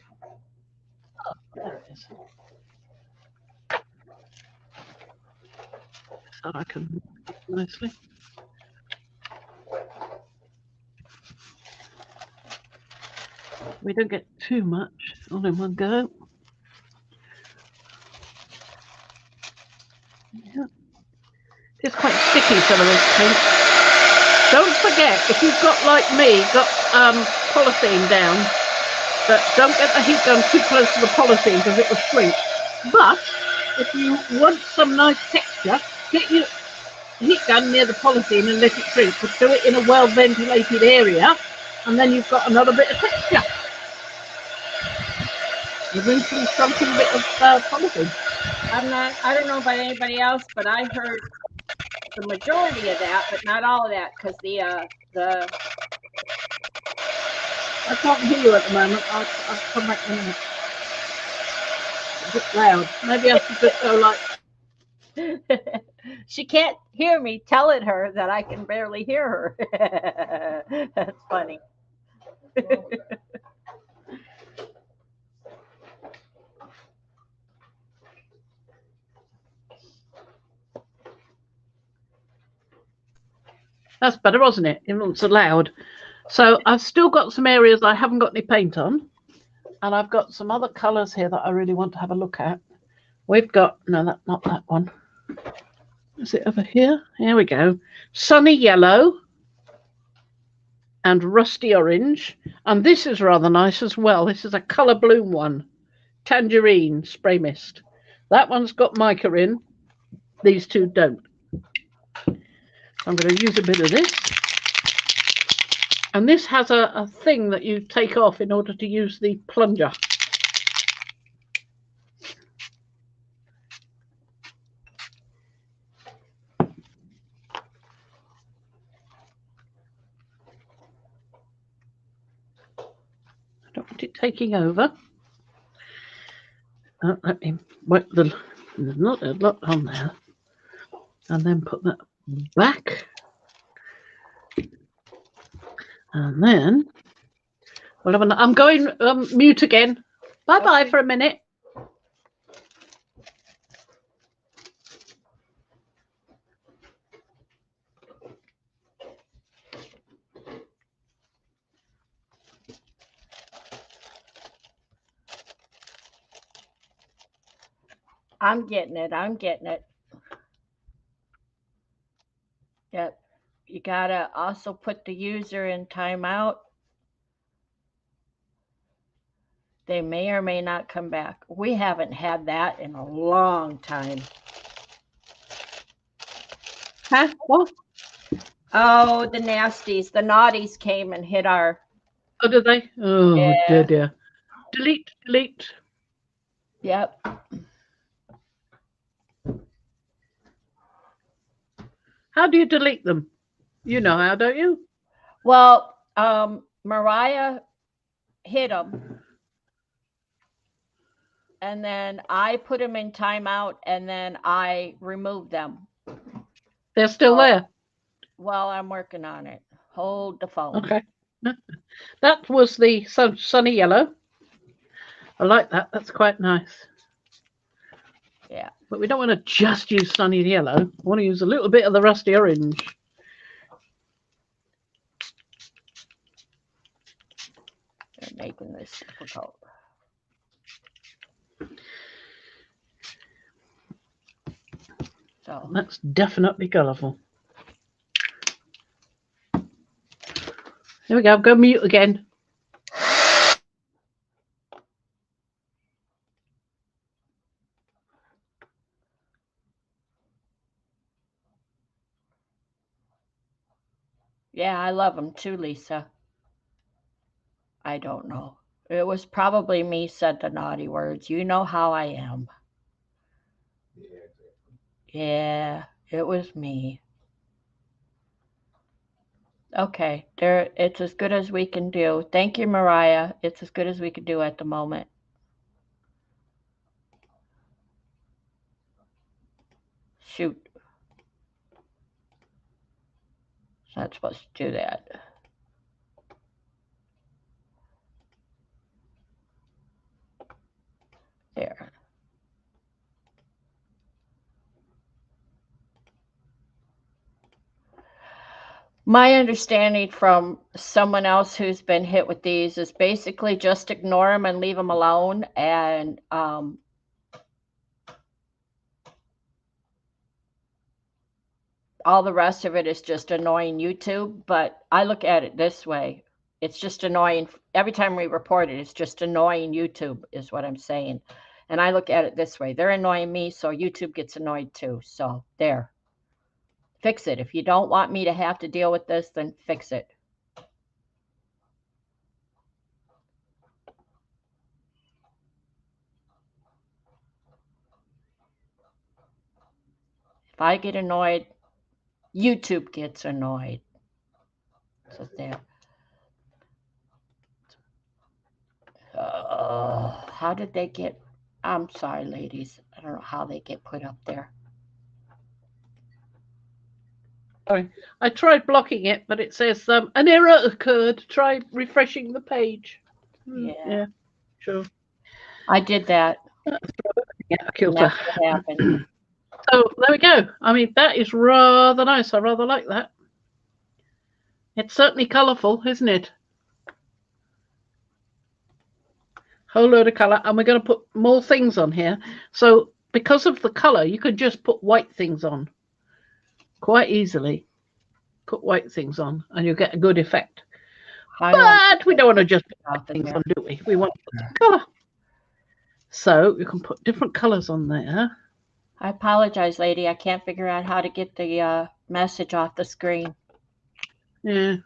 there it is. So I can nicely. We don't get too much all in one go. Yeah. It's quite sticky, some of this paint. Don't forget, if you've got, like me, got polythene down, but don't get the heat gun too close to the polythene because it will shrink. But if you want some nice texture, get your heat gun near the polythene and let it shrink, but do it in a well-ventilated area, and then you've got another bit of texture. You've eventually shrunken a bit of polythene. I don't know about anybody else, but I heard the majority of that, but not all of that, because the I can't hear you at the moment. I'll come back in a minute. It's a bit loud. Maybe I should just go like. She can't hear me telling her that I can barely hear her. That's funny. That's better, wasn't it? It wasn't so loud. So I've still got some areas I haven't got any paint on. And I've got some other colours here that I really want to have a look at. We've got, no, that's not that one. Is it over here? Here we go. Sunny Yellow and Rusty Orange. And this is rather nice as well. This is a colour bloom one. Tangerine Spray Mist. That one's got mica in. These two don't. I'm going to use a bit of this. And this has a thing that you take off in order to use the plunger. I don't want it taking over. Let me wipe there's not a lot on there. And then put that back. And then I'm going mute again. Bye-bye for a minute. I'm getting it. I'm getting it. Yep. You gotta also put the user in timeout. They may or may not come back. We haven't had that in a long time. Huh? What? Oh, the nasties, the naughties came and hit our. Oh, did they? Oh, Yeah. dear. Delete, delete. Yep. How do you delete them? You know how, don't you? Well, Mariah hit them. And then I put them in timeout and then I removed them. They're still there. Well, I'm working on it. Hold the phone. Okay. That was the sunny yellow. I like that. That's quite nice. Yeah. But we don't want to just use sunny yellow. I want to use a little bit of the rusty orange. They're making this difficult. So that's definitely colourful. There we go. Go mute again. yeah, I love them too, Lisa. I don't know. It was probably me said the naughty words. You know how I am. Yeah, it was me. Okay, there. It's as good as we can do. Thank you, Mariah. It's as good as we can do at the moment. Shoot. It's not supposed to do that. There. My understanding from someone else who's been hit with these is basically just ignore them and leave them alone. And all the rest of it is just annoying YouTube. But I look at it this way. It's just annoying. Every time we report it, it's just annoying YouTube is what I'm saying. And I look at it this way. They're annoying me, so YouTube gets annoyed too. So there. Fix it. If you don't want me to have to deal with this, then fix it. If I get annoyed, YouTube gets annoyed. So there. How did they get? I'm sorry, ladies. I don't know how they get put up there. Sorry, I tried blocking it, but it says an error occurred. Try refreshing the page. Yeah, sure. I did that. Yeah, I killed her. What happened. So there we go. I mean, that is rather nice. I rather like that. It's certainly colourful, isn't it? Whole load of colour, and we're going to put more things on here. So because of the colour, you could just put white things on quite easily. Put white things on, and you'll get a good effect. But we don't want to just put things on, do we? We want to put some colour. So you can put different colours on there. I apologize, lady. I can't figure out how to get the message off the screen. Yeah.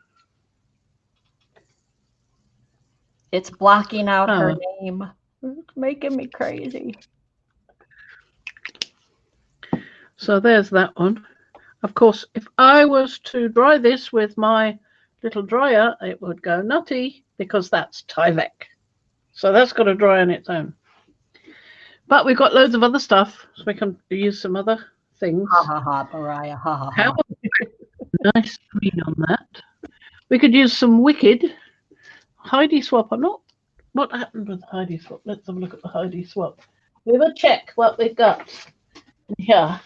It's blocking out her Oh. name. It's making me crazy. So there's that one. Of course, if I was to dry this with my little dryer, it would go nutty because that's Tyvek. So that's got to dry on its own. But we've got loads of other stuff, so we can use some other things. Ha ha ha, Mariah. Ha ha How ha. nice green on that. We could use some Wicked Heidi Swap. I'm not. What happened with Heidi Swap? Let's have a look at the Heidi Swap. We will check what we've got here.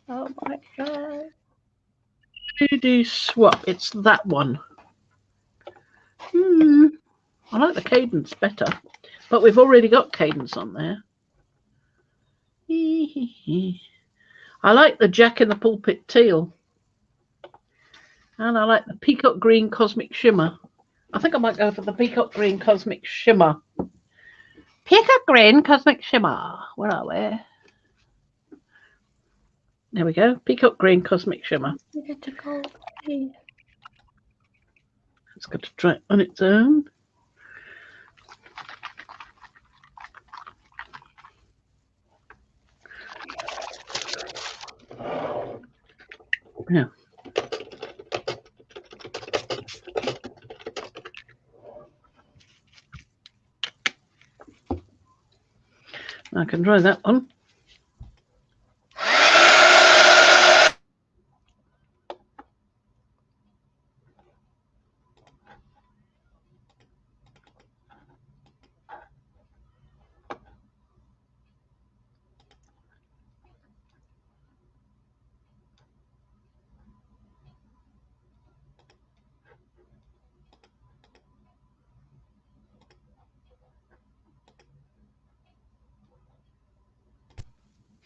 Oh my God. Heidi Swap. It's that one. I like the Cadence better, but we've already got Cadence on there. I like the Jack in the Pulpit teal. And I like the Peacock Green Cosmic Shimmer. I think I might go for the Peacock Green Cosmic Shimmer. Peacock Green Cosmic Shimmer. Where are we? There we go. Peacock Green Cosmic Shimmer. It's got to dry on its own. Yeah. I can dry that one.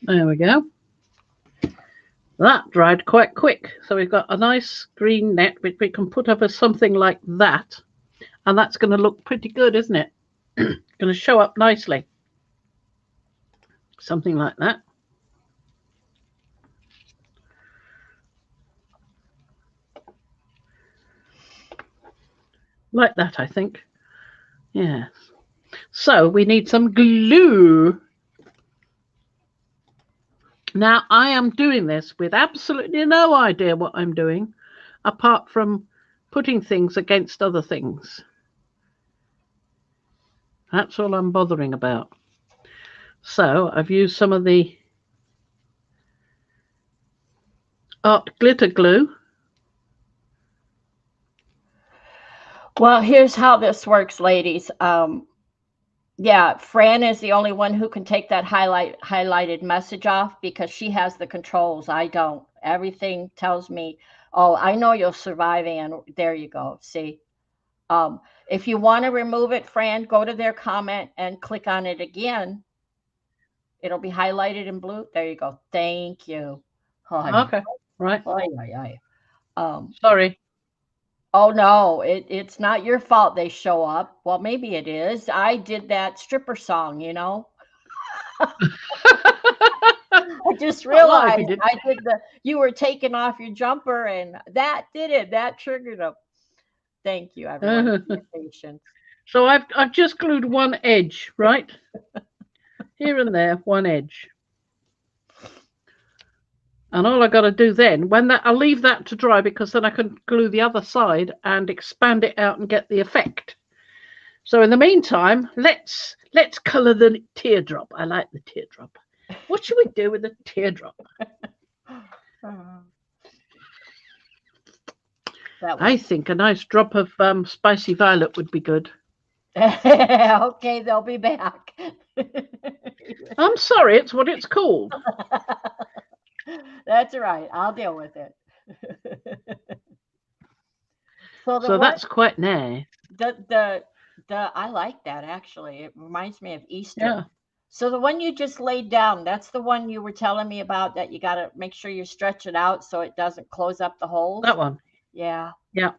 There we go. That dried quite quick. So we've got a nice green net which we can put over something like that. And that's going to look pretty good, isn't it? Going to show up nicely. Something like that. Like that, I think. Yes. So we need some glue. Now, I am doing this with absolutely no idea what I'm doing, apart from putting things against other things. That's all I'm bothering about. So I've used some of the art glitter glue. Well, here's how this works, ladies. Yeah, Fran is the only one who can take that highlighted message off because she has the controls. I don't. Everything tells me, oh, I know you'll survive, and there you go. See, if you want to remove it, Fran, go to their comment and click on it again. It'll be highlighted in blue. There you go. Thank you. Okay, right. Sorry. Oh no, it's not your fault they show up. Well, maybe it is. I did that stripper song, you know. I just realized I did you were taking off your jumper and that did it. That triggered them. Thank you, everyone, for your patience. So I've just glued one edge, right? Here and there, one edge. And all I got to do then, I'll leave that to dry because then I can glue the other side and expand it out and get the effect. So in the meantime, let's colour the teardrop. I like the teardrop. What should we do with the teardrop? I think a nice drop of spicy violet would be good. Okay, they'll be back. I'm sorry, it's what it's called. That's right. I'll deal with it. So that's quite nice. I like that actually. It reminds me of Easter. Yeah. So the one you just laid down, that's the one you were telling me about that you got to make sure you stretch it out so it doesn't close up the holes. That one. Yeah. Yeah.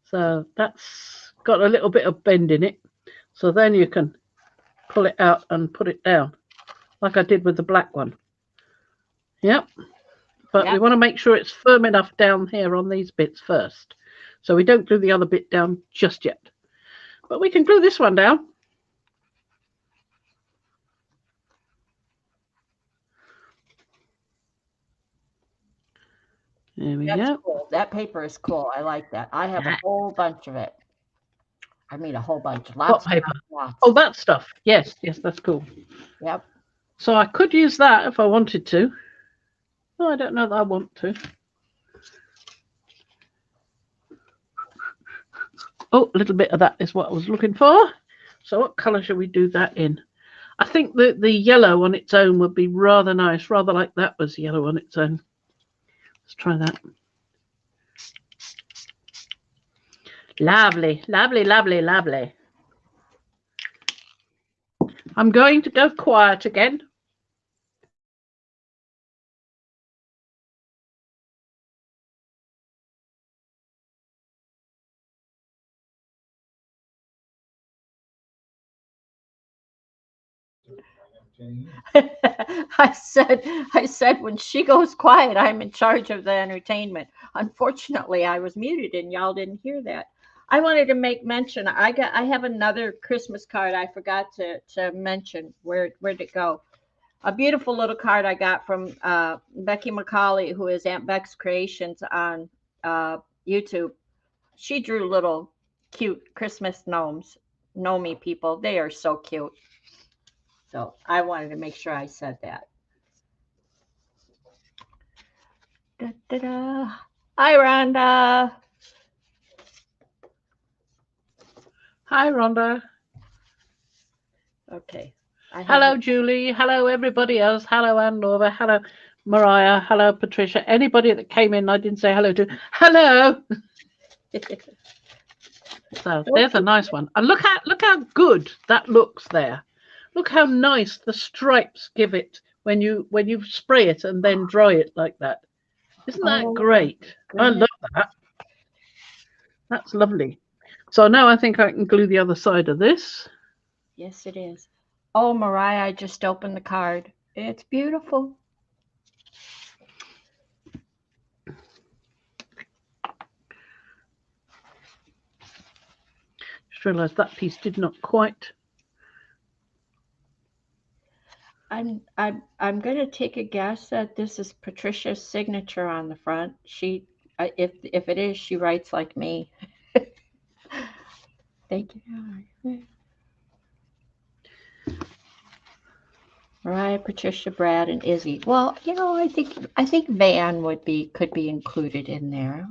So that's got a little bit of bend in it. So then you can pull it out and put it down like I did with the black one. Yep. But we want to make sure it's firm enough down here on these bits first. So we don't glue the other bit down just yet. But we can glue this one down. There we go. Cool. That paper is cool. I like that. I have a whole bunch of it. I mean, a whole bunch. Lots of paper. Lots. Oh, that stuff. Yes, that's cool. Yep. So I could use that if I wanted to. Oh, I don't know that I want to. Oh, a little bit of that is what I was looking for. So what colour should we do that in? I think the yellow on its own would be rather nice, rather like that was yellow on its own. Let's try that. Lovely, lovely, lovely, lovely. I'm going to go quiet again. I said when she goes quiet, I'm in charge of the entertainment. Unfortunately, I was muted and y'all didn't hear that. I wanted to make mention. I have another Christmas card I forgot to mention. Where'd it go? A beautiful little card I got from Becky McCauley, who is Aunt Beck's Creations on YouTube. She drew little cute Christmas gnomes. Gnomey people. They are so cute. So I wanted to make sure I said that. Da, da, da. Hi, Rhonda. Hi, Rhonda. Okay. Hello, Julie. Hello, everybody else. Hello, Ann Nova. Hello, Mariah. Hello, Patricia. Anybody that came in I didn't say hello to. Hello. So there's a nice one. And look how good that looks there. Look how nice the stripes give it when you spray it and then dry it like that. Isn't that great? I love that. That's lovely. So now I think I can glue the other side of this. Yes, it is. Oh, Mariah, I just opened the card. It's beautiful. Just realized that piece did not quite. I'm going to take a guess that this is Patricia's signature on the front. She, if it is, she writes like me. Thank you. Mariah, Patricia, Brad, and Izzy. Well, you know, I think Van could be included in there.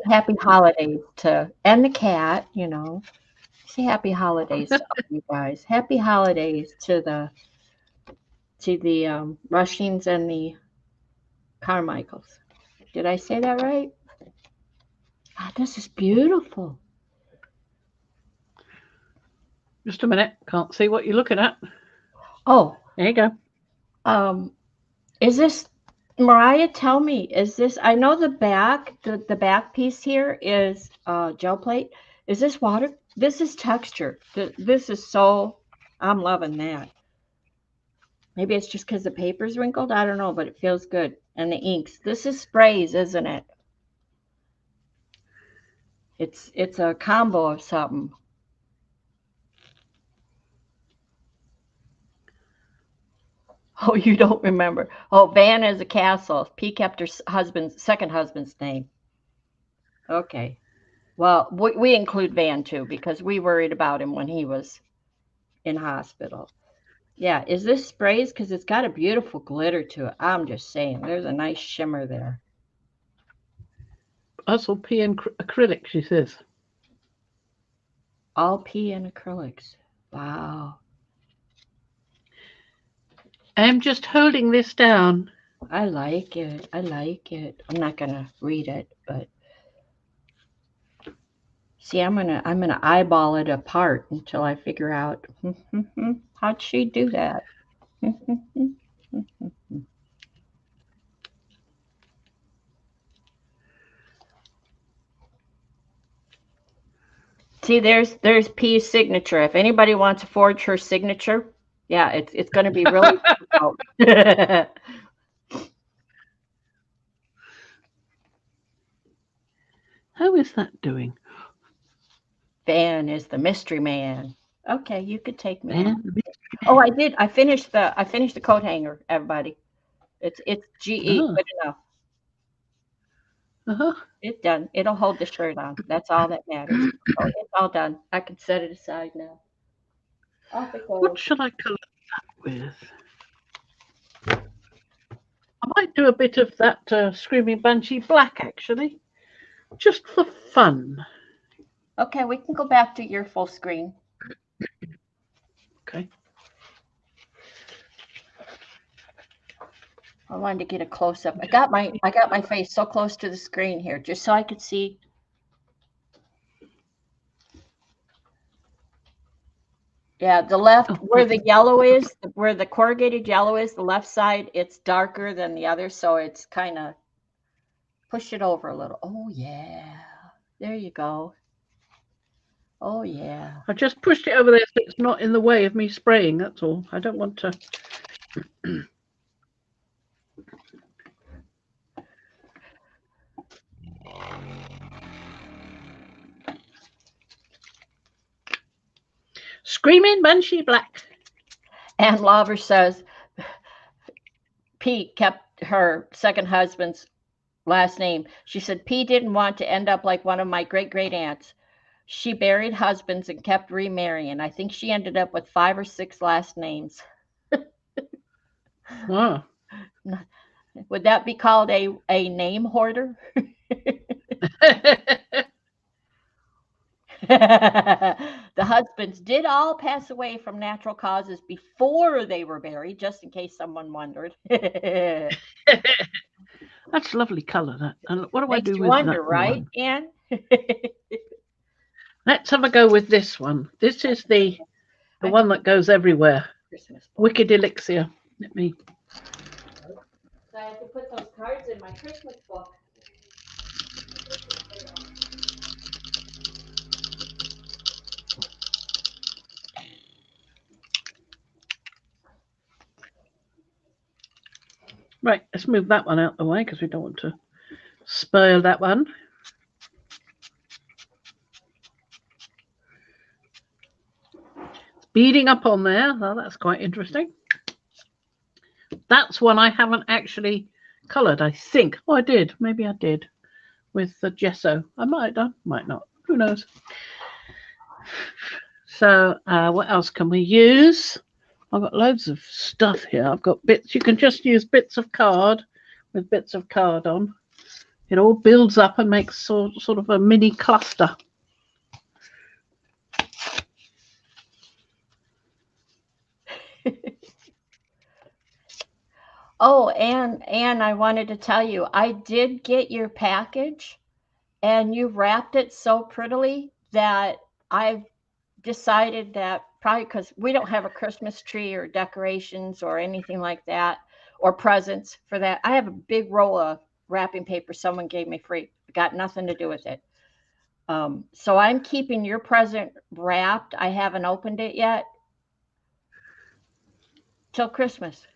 Happy holidays and the cat, you know. Say happy holidays to all you guys. Happy holidays to the Rushings and the Carmichaels. Did I say that right? Oh, this is beautiful. Just a minute. Can't see what you're looking at. Oh, there you go. Is this, Mariah? Tell me, is this? I know the back, the back piece here is gel plate. Is this water? This is texture. This is so. I'm loving that. Maybe it's just because the paper's wrinkled. I don't know, but it feels good. And the inks. This is sprays, isn't it? It's a combo of something. Oh, you don't remember. Oh, Van is a castle. P kept her second husband's name. Okay. Well, we include Van too because we worried about him when he was in hospital. Yeah, is this sprays? Because it's got a beautiful glitter to it. I'm just saying, there's a nice shimmer there. That's all P and acrylic, she says. All P and acrylics. Wow. I'm just holding this down. I like it. I like it. I'm not gonna read it, but see, I'm gonna eyeball it apart until I figure out how'd she do that. See, there's P's signature. If anybody wants to forge her signature, yeah, it's going to be really difficult. is that doing? Van is the mystery man. Okay, you could take me. Van, Oh, I did. I finished the coat hanger, everybody. It's GE, oh, good enough. uh-huh. It's done. It'll hold the shirt on. That's all that matters. Oh, it's all done. I can set it aside now. Off it What goes. should I colour that with? I might do a bit of that Screaming Banshee black, actually, just for fun. Okay, we can go back to your full screen. Okay. I wanted to get a close up. I got my face so close to the screen here, just so I could see. Yeah, the left, where the yellow is, where the corrugated yellow is, the left side, it's darker than the other, so it's kind of push it over a little. Oh yeah, there you go. Oh yeah. I just pushed it over there so it's not in the way of me spraying, that's all. I don't want to. Screaming Banshee black. Ann Lauver says Pete kept her second husband's last name. She said Pete didn't want to end up like one of my great aunts. She buried husbands and kept remarrying. I think she ended up with 5 or 6 last names. Wow. Would that be called a name hoarder? The husbands did all pass away from natural causes before they were buried, just in case someone wondered. That's a lovely colour, that. And what do I Makes do you with wonder, that right, one? Anne? Let's have a go with this one. This is the one that goes everywhere. Christmas book. Wicked Elixir. Let me. So I have to put those cards in my Christmas book. Right, let's move that one out the way because we don't want to spoil that one. It's beading up on there. Oh, that's quite interesting. That's one I haven't actually coloured, I think. Oh, I did. Maybe I did with the gesso. I might have done, might not. Who knows? So what else can we use? I've got loads of stuff here. I've got bits. You can just use bits of card with bits of card on. It all builds up and makes sort of a mini cluster. Oh, and I wanted to tell you, I did get your package, and you wrapped it so prettily that I've decided that probably because we don't have a Christmas tree or decorations or anything like that, or presents for that. I have a big roll of wrapping paper someone gave me free. Got nothing to do with it. So I'm keeping your present wrapped. I haven't opened it yet till Christmas.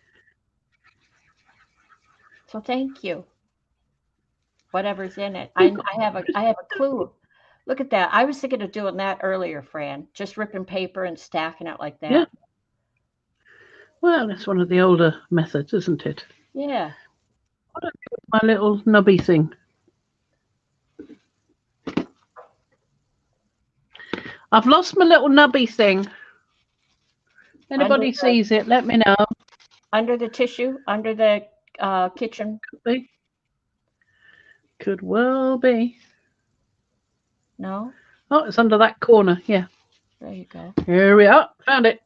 So thank you. Whatever's in it. I have a clue. Look at that. I was thinking of doing that earlier, Fran. Just ripping paper and stacking it like that. Yeah. Well, that's one of the older methods, isn't it? Yeah. What do I do with my little nubby thing? I've lost my little nubby thing. Anybody sees it, let me know. Under the tissue, under the kitchen. Could be. Could well be. No? Oh, it's under that corner. Yeah. There you go. Here we are. Found it.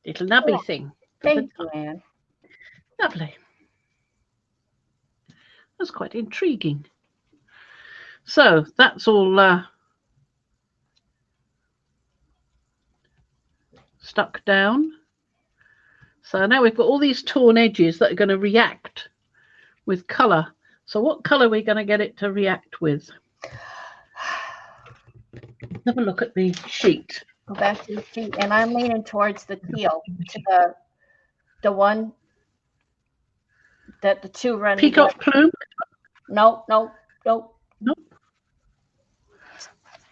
Little nubby thing. Thank you, Anne. Lovely. That's quite intriguing. So that's all stuck down. So now we've got all these torn edges that are going to react with colour. So what colour are we going to get it to react with? Have a look at the sheet. Go back to the sheet, and I'm leaning towards the teal, to the one that the two run. Peacock plume? Nope. Nope.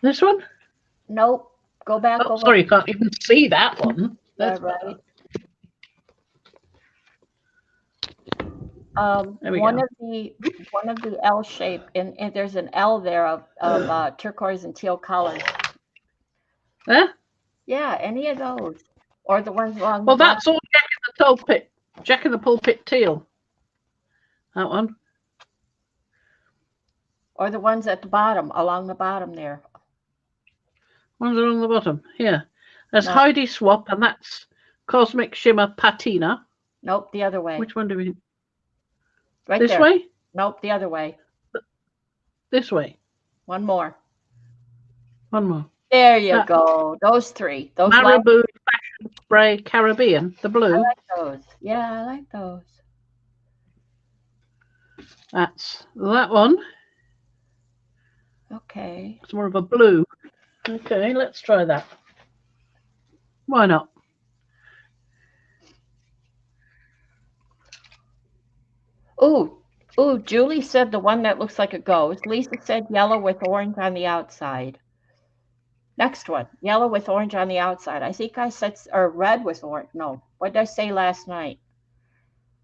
This one? Nope. Go back Oh, over. sorry, you can't even see that one. Yeah, That's right. There we one go. of the L shape, and there's an L there of turquoise and teal colors. There? Yeah, any of those, or the ones along the Well, bottom. that's all Jack in the pulpit teal. That one. Or the ones at the bottom, along the bottom there. One's along the bottom. Here. There's No. Heidi Swap, and that's Cosmic Shimmer Patina. Nope, the other way. Which one do we? Right This there. way? Nope, the other way. This way. One more. One more. There you go. Those three. Those Marabou Fashion Spray Caribbean, the blue. I like those. Yeah, I like those. That's that one. Okay. It's more of a blue. Okay, let's try that. Why not? Ooh, Julie said the one that looks like a ghost. Lisa said yellow with orange on the outside. Next one, yellow with orange on the outside. I think I said, or red with orange. No, what did I say last night?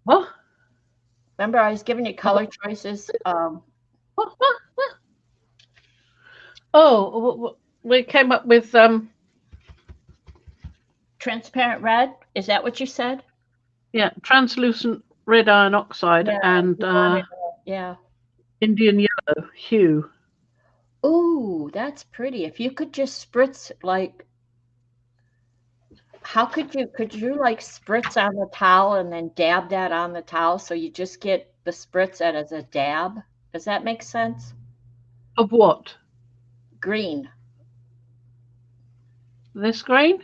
What? Remember, I was giving you color choices. What? Oh, we came up with transparent red. Is that what you said? Yeah, translucent red iron oxide and yeah, Indian yellow hue. Ooh, that's pretty. If you could just spritz like, how could you like spritz on the towel and then dab that on the towel so you just get the spritz as a dab? Does that make sense? Of what? Green. This green?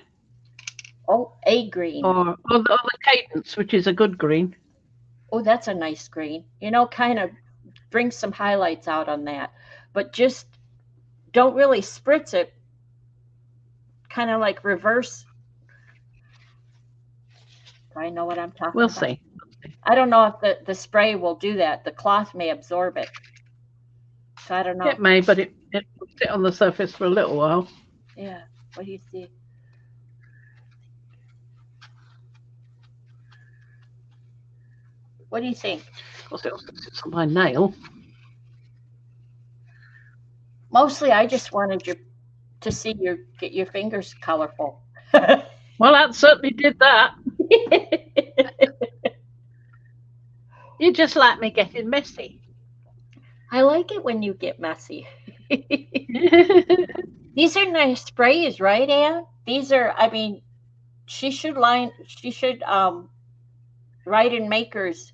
Oh, a green. Or the Cadence, which is a good green. Oh, that's a nice green. You know, kind of bring some highlights out on that. But just don't really spritz it. Kind of like reverse. Do I know what I'm talking about? We'll see. I don't know if the spray will do that. The cloth may absorb it. So I don't know. It may, but it will sit on the surface for a little while. Yeah. What do you see? What do you think? Of course, it also sits on my nail. Mostly, I just wanted you to see get your fingers colorful. Well, that certainly did that. You just like me getting messy. I like it when you get messy. These are nice sprays, right, Anne? These are, I mean, she should write in Makers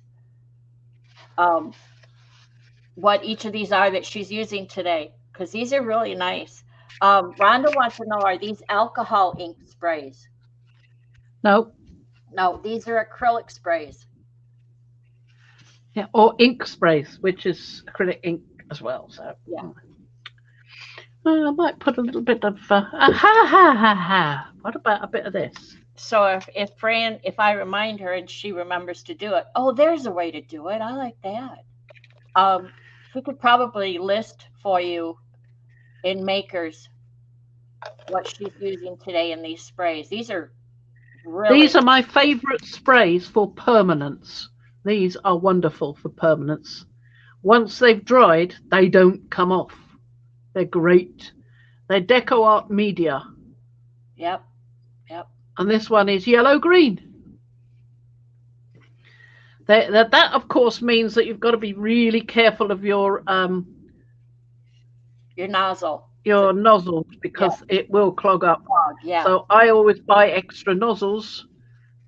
what each of these are that she's using today, because these are really nice. Rhonda wants to know, are these alcohol ink sprays? No. No, these are acrylic sprays. Yeah, or ink sprays, which is acrylic ink as well. So yeah, I might put a little bit of What about a bit of this? So if I remind her and she remembers to do it, oh, there's a way to do it. I like that. We could probably list for you in Makers what she's using today in these sprays. These are my favorite sprays for permanence. These are wonderful for permanence. Once they've dried, they don't come off. They're great. They're Deco Art Media. Yep. And this one is yellow-green. That, of course, means that you've got to be really careful of your nozzle. Your nozzles, because it will clog up. Yeah. So I always buy extra nozzles,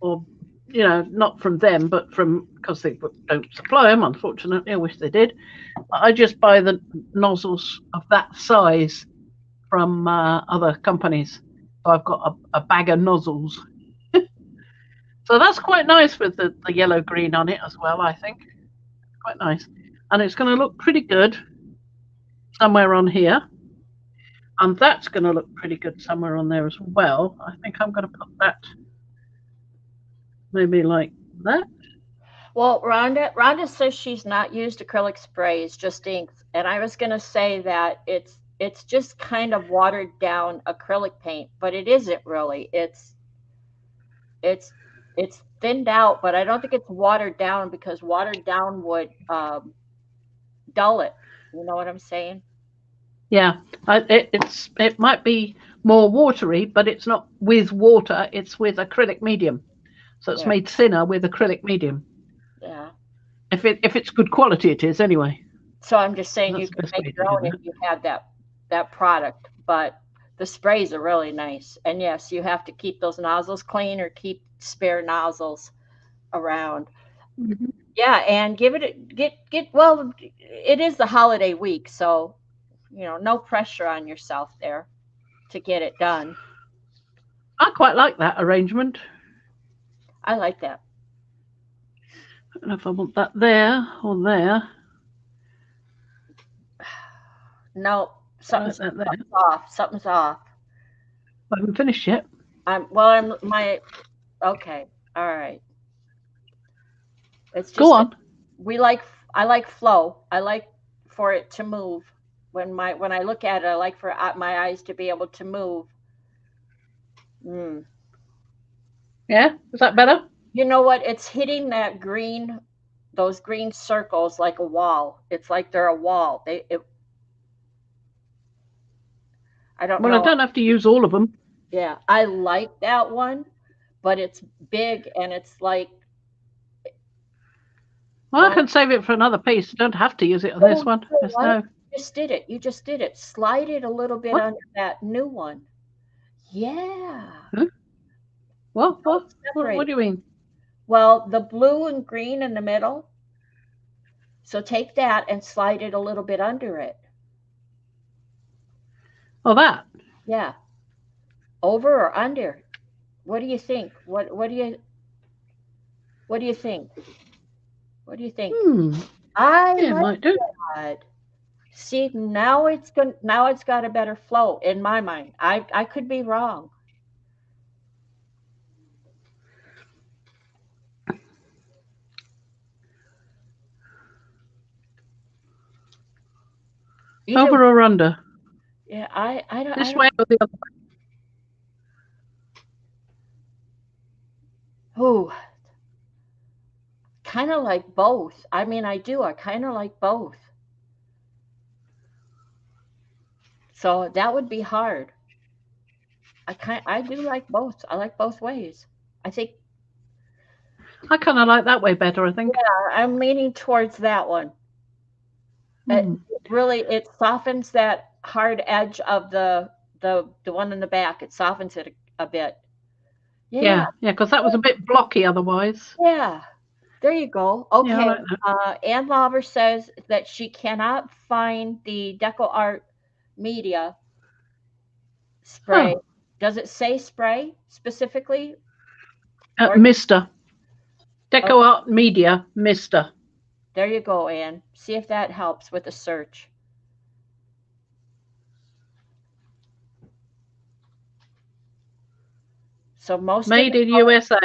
or not from them, but because they don't supply them, unfortunately. I wish they did. I just buy the nozzles of that size from other companies. So I've got a bag of nozzles. So that's quite nice with the yellow green on it as well, I think. Quite nice. And it's going to look pretty good somewhere on here. And that's going to look pretty good somewhere on there as well. I think I'm going to put that maybe like that. Well, Rhonda says she's not used acrylic sprays, just inks. And I was going to say that it's just kind of watered down acrylic paint, but it isn't really. It's it's thinned out, but I don't think it's watered down because watered down would dull it. You know what I'm saying? Yeah, it might be more watery, but it's not with water. It's with acrylic medium, so it's Yeah, made thinner with acrylic medium. yeah. If it's good quality, it is anyway. So I'm just saying you That's the could best make way to your do own if that. you had that product, but the sprays are really nice. And yes, you have to keep those nozzles clean or keep spare nozzles around. Mhm. Yeah, and give it get well, it is the holiday week, so no pressure on yourself there to get it done. I quite like that arrangement. I like that. I don't know if I want that there or there. No, I like that there. something's off. Something's off. I haven't finished yet. I'm my okay. All right. It's Go just that on. I like flow. I like for it to move. When I look at it, I like for my eyes to be able to move. Mm. Yeah, is that better? You know what? It's hitting that green, those green circles like a wall. It's like they're a wall. I don't Well, I know. don't have to use all of them. Yeah, I like that one, but it's big and it's like Well, I one. can save it for another piece. I don't have to use it on this Oh, one. you know There's what? no. You just did it. You just did it. Slide it a little bit What? under that new one. Yeah. Huh? What? Don't What? What separate do it. you mean? Well, the blue and green in the middle. So take that and slide it a little bit under it. Oh, that. Yeah. Over or under. What do you think? What do you think? What do you think? Hmm. I Yeah, it like might do. that. See, now it's got a better flow in my mind. I could be wrong. Either Over or under? yeah, I This don't way or the other oh, kind of like both. I mean, I do. I kind of like both. So that would be hard. I do like both. I like both ways. I think way? I kind of like that way better, I think. I'm leaning towards that one. It, Hmm. it really it softens that hard edge of the one in the back. It softens it a bit. Yeah, Yeah, yeah, because that was a bit blocky otherwise. yeah. There you go. Yeah, I Okay. like that. Ann Lauber says that she cannot find the Deco Art Media spray. Oh, Does it say spray specifically? Or Mister. oh, Deco Art Media, Mister. there you go, Ann. See if that helps with the search. So most of Made the in USA.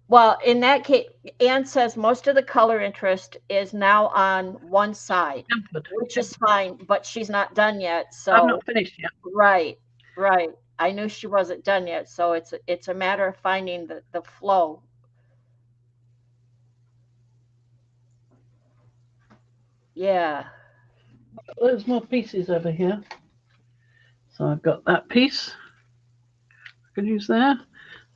well, in that case, Ann says most of the color interest is now on one side, Tempered. which is Tempered. fine, but she's not done yet. I've So not finished yet. right, right. I knew she wasn't done yet, so it's a matter of finding the flow. Yeah. There's more pieces over here. So I've got that piece. I can use there.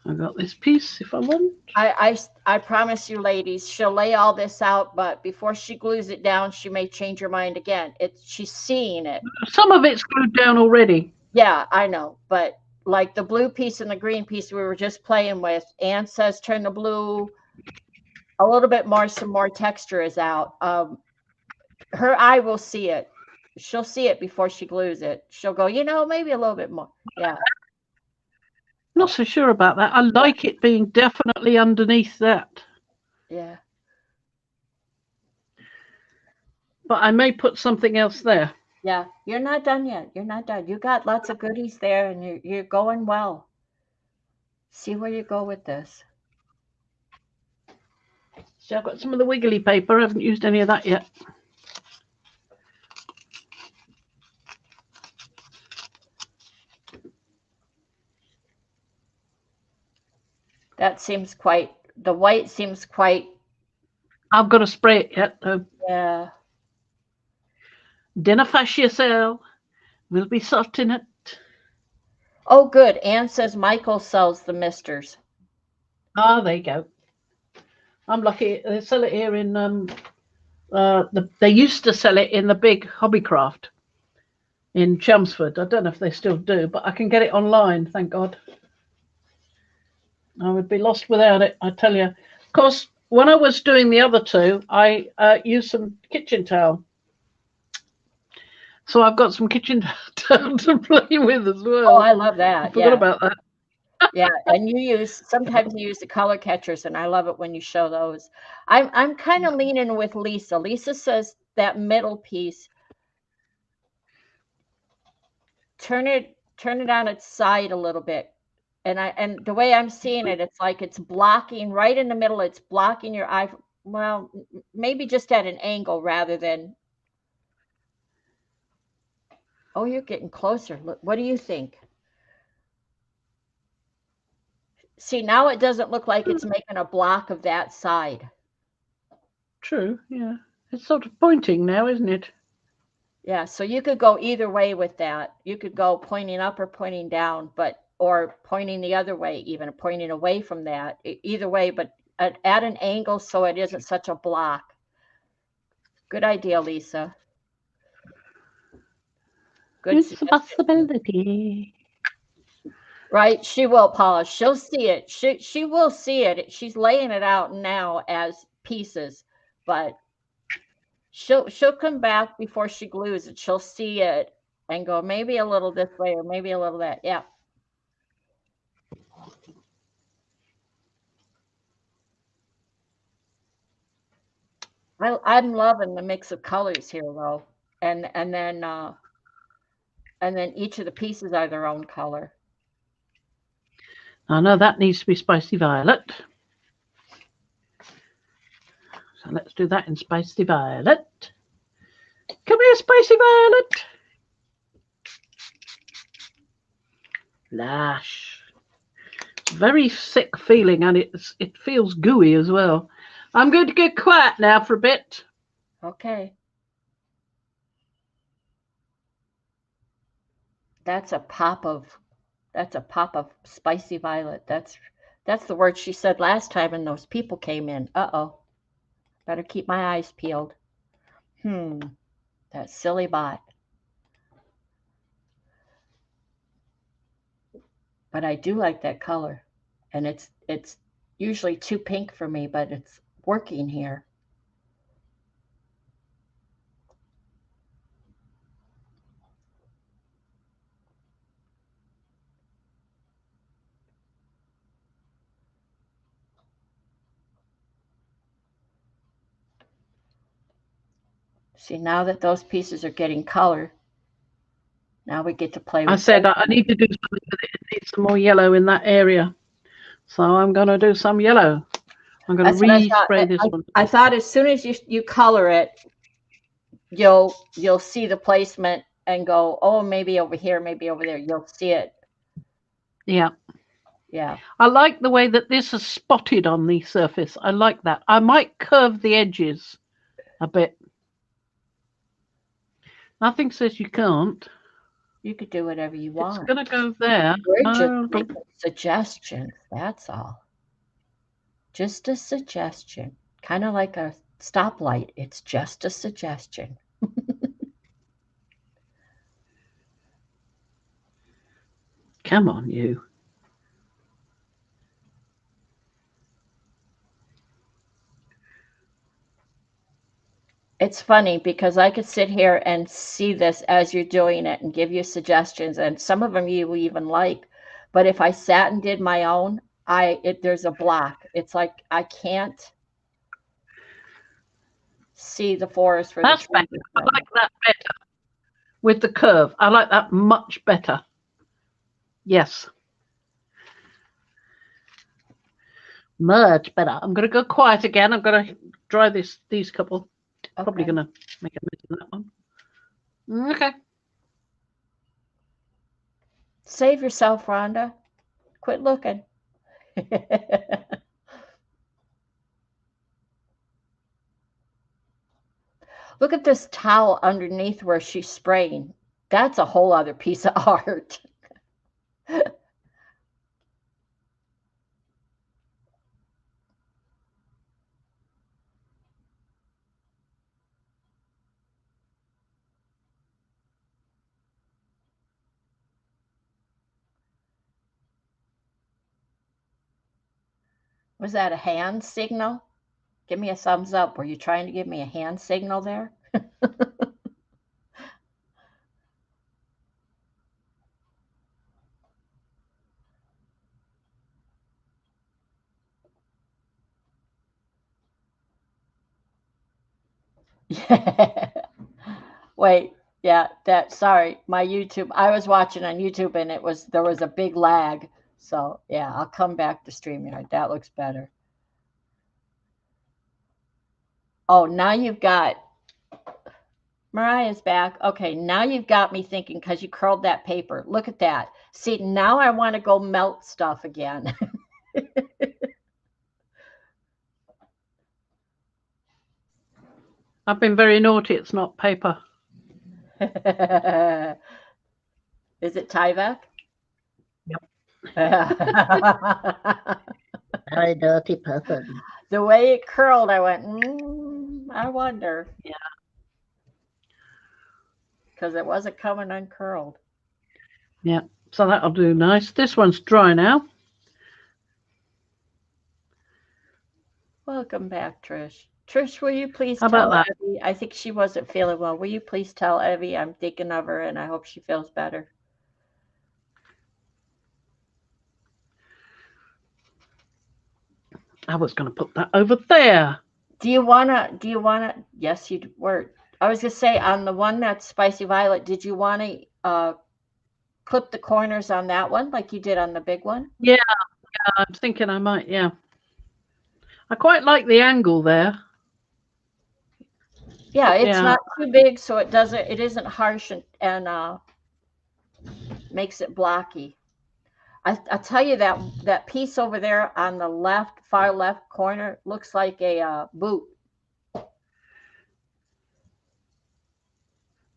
I've got this piece if I want. I promise you, ladies, she'll lay all this out, but before she glues it down, she may change her mind again. She's seeing it. Some of it's glued down already. Yeah, I know, but like the blue piece and the green piece we were just playing with, Ann says turn the blue a little bit more, some more texture is out. Her eye will see it. She'll see it before she glues it. She'll go, maybe a little bit more. Yeah. Not so sure about that. I like it being definitely underneath that. Yeah. But I may put something else there. Yeah. You're not done yet. You're not done. You got lots of goodies there and you're going well. See where you go with this. So I've got some of the wiggly paper. I haven't used any of that yet. That seems quite, the white seems quite, I've got to spray it yet, though. yeah. Dinner fascia cell will be soft in it. Oh, good. Anne says Michael sells the misters. Ah, there you go. I'm lucky. They sell it here in they used to sell it in the big Hobbycraft in Chelmsford. I don't know if they still do, but I can get it online, thank God. I would be lost without it, I tell you. Of course, when I was doing the other two, I used some kitchen towel. So I've got some kitchen towel to play with as well. Oh, I love that. I forgot about that. Yeah, and sometimes you use the color catchers, and I love it when you show those. I'm kind of leaning with Lisa. Lisa says that middle piece, turn it on its side a little bit. And the way I'm seeing it, it's like it's blocking right in the middle, it's blocking your eye. Well, maybe just at an angle rather than. Oh, you're getting closer. Look, what do you think? See, now it doesn't look like it's making a block of that side. True, yeah. It's sort of pointing now, isn't it? Yeah, so you could go either way with that. You could go pointing up or pointing down, or pointing the other way, even pointing away from that. Either way, but at an angle so it isn't such a block. Good idea, Lisa. Good It's a suggestion. possibility. Right, she will, Paula. She'll see it. She will see it. She's laying it out now as pieces, but she'll come back before she glues it. She'll see it and go maybe a little this way or maybe a little that. Yeah. I'm loving the mix of colors here though. And then each of the pieces are their own color. I know that needs to be spicy violet. So let's do that in spicy violet. Come here, spicy violet. Lash. Very sick feeling, and it feels gooey as well. I'm going to get quiet now for a bit. Okay. That's a pop of spicy violet. That's the word she said last time and those people came in. Uh-oh. Better keep my eyes peeled. That silly bot. But I do like that color. And it's usually too pink for me, but it's working here. See, now that those pieces are getting color, now we get to play with. I said I need to do something with it. It needs some more yellow in that area. So I'm going to do some yellow. I'm going to respray this one. I thought as soon as you color it, you'll see the placement and go, oh, maybe over here, maybe over there. You'll see it. Yeah. Yeah. I like the way that this is spotted on the surface. I like that. I might curve the edges a bit. Nothing says you can't. You could do whatever you want. It's going to go there. We're just making suggestions. That's all. Just a suggestion. Kind of like a stoplight. It's just a suggestion. Come on, you. It's funny because I could sit here and see this as you're doing it and give you suggestions, and some of them you even like. But if I sat and did my own, there's a block. It's like I can't see the forest for That's better. I like that better. With the curve, I like that much better. Yes. Much better. I'm going to go quiet again. I'm going to dry these couple. Okay. Probably going to make a mess of that one. Okay. Save yourself, Rhonda. Quit looking. Look at this towel underneath where she's spraying. That's a whole other piece of art. Was that a hand signal? Give me a thumbs up. Were you trying to give me a hand signal there? Yeah. Wait, yeah, sorry, my YouTube. I was watching on YouTube and there was a big lag. So yeah, I'll come back to StreamYard. That looks better. Oh, now you've got Mariah's back. Okay, now you've got me thinking because you curled that paper. Look at that. See, now I want to go melt stuff again. I've been very naughty. It's not paper. Is it Tyvek? Yep. Very dirty person. The way it curled, I went, I wonder. Yeah. Because it wasn't coming uncurled. Yeah, so that'll do nice. This one's dry now. Welcome back, Trish. Trish, will you please How tell about that? Evie? I think she wasn't feeling well. Will you please tell Evie I'm thinking of her and I hope she feels better? I was going to put that over there. Do you wanna, yes, you were. I was gonna say on the one that's spicy violet, did you want to clip the corners on that one like you did on the big one? Yeah, I'm thinking I might, yeah. I quite like the angle there. Yeah, it's Yeah. not too big, so it isn't harsh and makes it blocky. I'll tell you that piece over there on the far left corner looks like a boot.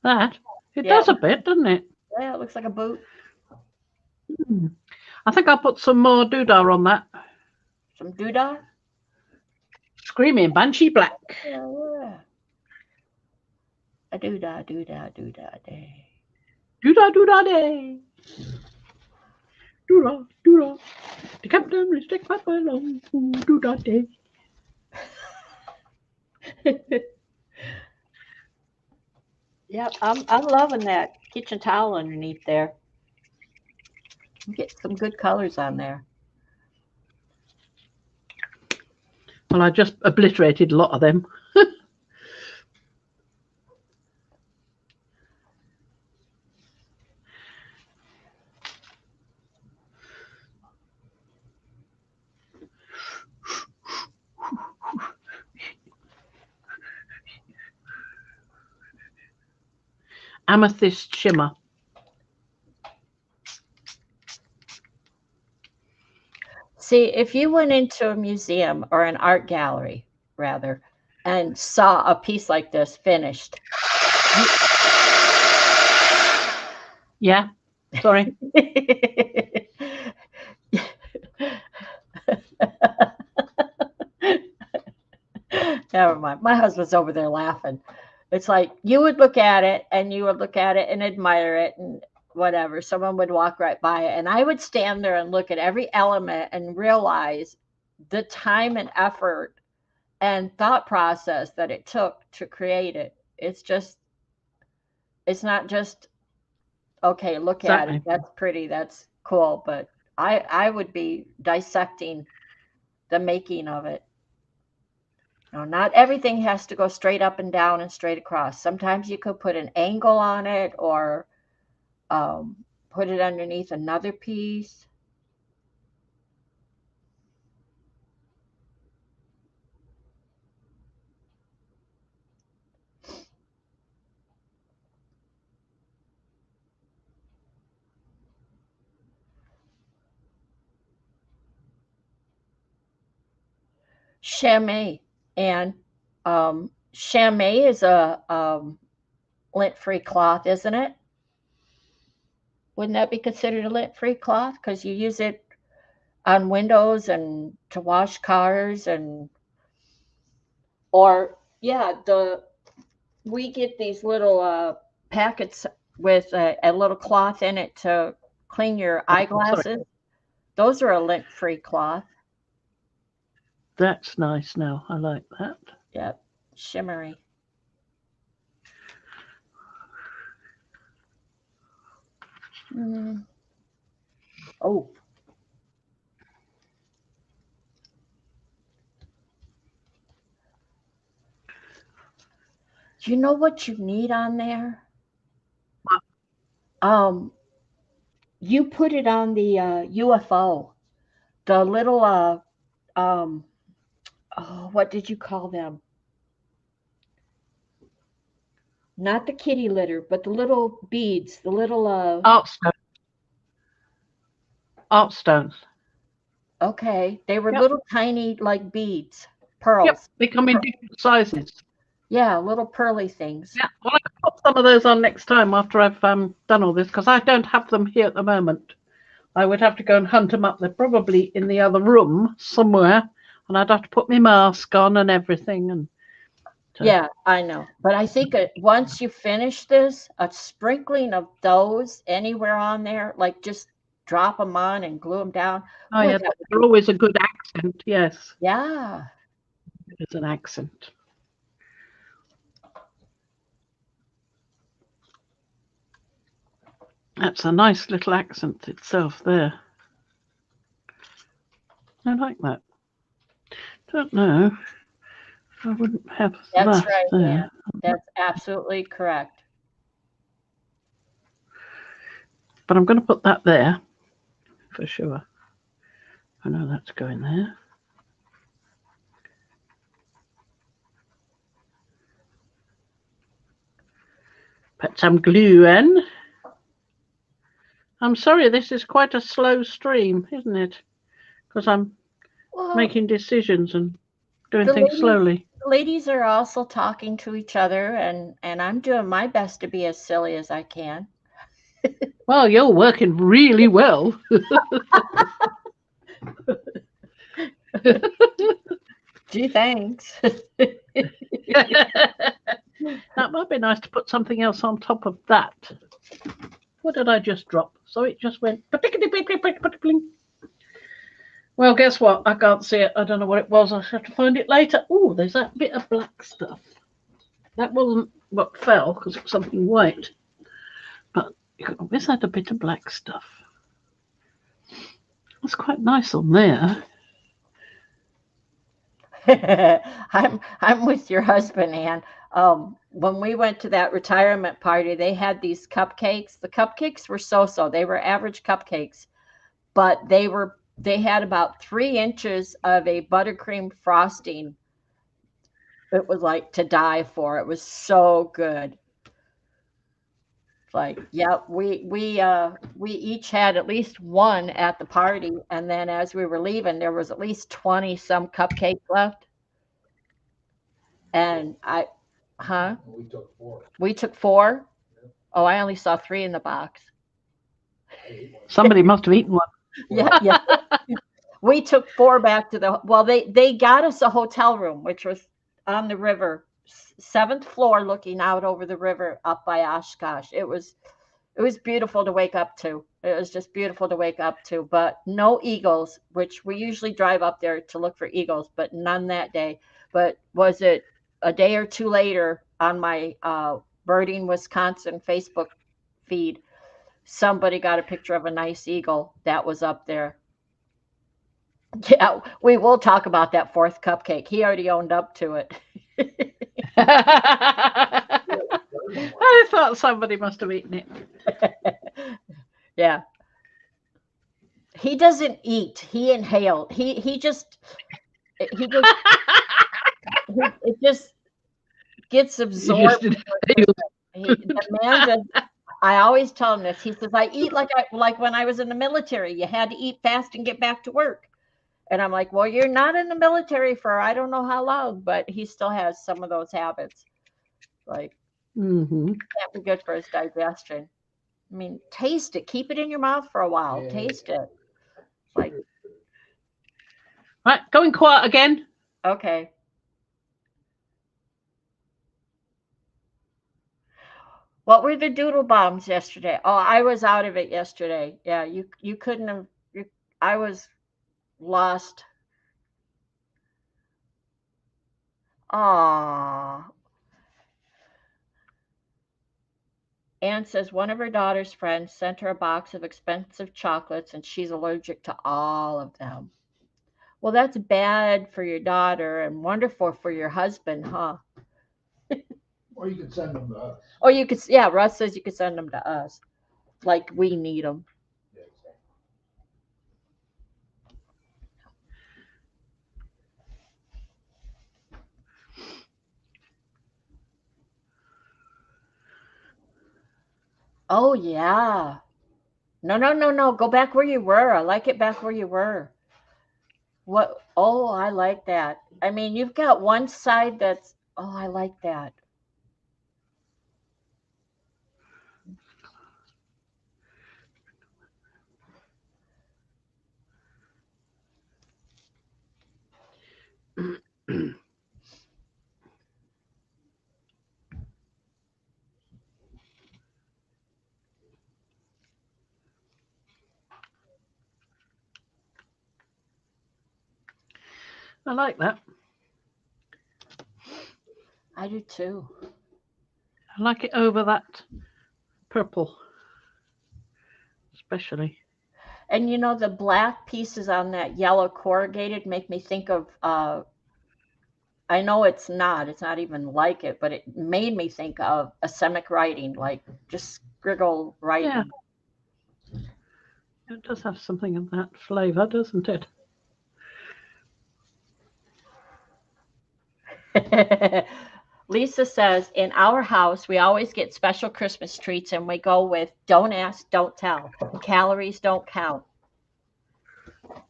That? It Yeah. does a bit, doesn't it? Yeah, it looks like a boot. I think I'll put some more doodah on that. Some doodah? Screaming Banshee Black. Yeah. A doodah, doodah, doodah day. Doodah, doodah day. Doodah, doodah. The captain will stick my along. Doodah day. Yep, I'm loving that kitchen towel underneath there. Get some good colors on there. Well, I just obliterated a lot of them. Amethyst shimmer. See, if you went into a museum or an art gallery, rather, and saw a piece like this finished. Yeah, sorry. Never mind. My husband's over there laughing. It's like you would look at it and you would look at it and admire it and whatever. Someone would walk right by it. And I would stand there and look at every element and realize the time and effort and thought process that it took to create it. It's not just, okay, look at it. That's pretty. That's cool. But I would be dissecting the making of it. No, not everything has to go straight up and down and straight across. Sometimes you could put an angle on it or put it underneath another piece. Chambé. And chambé is a lint-free cloth, isn't it? Wouldn't that be considered a lint-free cloth? Because you use it on windows and to wash cars or yeah, we get these little packets with a little cloth in it to clean your eyeglasses. Those are a lint-free cloth. That's nice now. I like that. Yep, shimmery. Oh. Do you know what you need on there? You put it on the UFO. The little oh, what did you call them? Not the kitty litter, but the little beads, the little art stones. Art stones. Okay, they were little tiny like beads, pearls. Yep, they come in different sizes. Yeah, little pearly things. Yeah, well, I can put some of those on next time after I've done all this, because I don't have them here at the moment. I would have to go and hunt them up. They're probably in the other room somewhere, and I'd have to put my mask on and everything. And yeah, I know. But I think once you finish this, a sprinkling of those anywhere on there, like just drop them on and glue them down. Oh, yeah, they're always a good accent. Yes. Yeah. It's an accent. That's a nice little accent itself there. I like that. Don't know. I wouldn't have That's that right, there. yeah. That's absolutely correct. But I'm going to put that there for sure. I know that's going there. Put some glue in. I'm sorry, this is quite a slow stream, isn't it? Because I'm making decisions and doing things slowly. Ladies are also talking to each other, and I'm doing my best to be as silly as I can. Well, you're working really well. Gee, thanks. That might be nice to put something else on top of that. What did I just drop? So it just went. Well, guess what? I can't see it. I don't know what it was. I have to find it later. Oh, there's that bit of black stuff. That wasn't what fell because it was something white. But where's that a bit of black stuff? That's quite nice on there. I'm with your husband, Ann. When we went to that retirement party, they had these cupcakes. The cupcakes were so-so. They were average cupcakes, but they had about 3 inches of a buttercream frosting. It was like to die for. It was so good. Like, yeah, we each had at least one at the party, and then as we were leaving, there was at least 20 some cupcakes left. And we took 4. We took 4. Oh, I only saw 3 in the box. Somebody must have eaten one. Yeah. We took 4 back to the. Well, they got us a hotel room, which was on the river. 7th floor looking out over the river up by Oshkosh. It was beautiful to wake up to. It was just beautiful to wake up to, but no eagles, which we usually drive up there to look for eagles, but none that day. But was it a day or 2 later on my Birding Wisconsin Facebook feed, somebody got a picture of a nice eagle that was up there. Yeah, we will talk about that 4th cupcake. He already owned up to it. I thought somebody must have eaten it. Yeah. He doesn't eat. He inhaled. He just it just gets absorbed. The man just, I always tell him this. He says, I eat like when I was in the military. You had to eat fast and get back to work. And I'm like, well, you're not in the military for I don't know how long, but he still has some of those habits. Like, Mm-hmm. can't be good for his digestion. I mean, taste it. Keep it in your mouth for a while. Yeah. Taste it. Like, Right, going quiet again. okay. What were the doodle bombs yesterday? Oh, I was out of it yesterday. Yeah, you couldn't have. I was lost. Ah. Anne says one of her daughter's friends sent her a box of expensive chocolates and she's allergic to all of them. Well, that's bad for your daughter and wonderful for your husband, huh? Or you could send them to us. Or you could, yeah, Russ says you could send them to us. Like we need them. Yeah, exactly. Oh, yeah. No. Go back where you were. I like it back where you were. What? Oh, I like that. I mean, you've got one side that's, oh, I like that. I like that. I do too. I like it over that purple, especially. And you know, the black pieces on that yellow corrugated make me think of, I know it's not even like it, but it made me think of asemic writing, like just scriggle writing. Yeah. It does have something of that flavour, doesn't it? Lisa says, in our house, we always get special Christmas treats and we go with don't ask, don't tell. Calories don't count.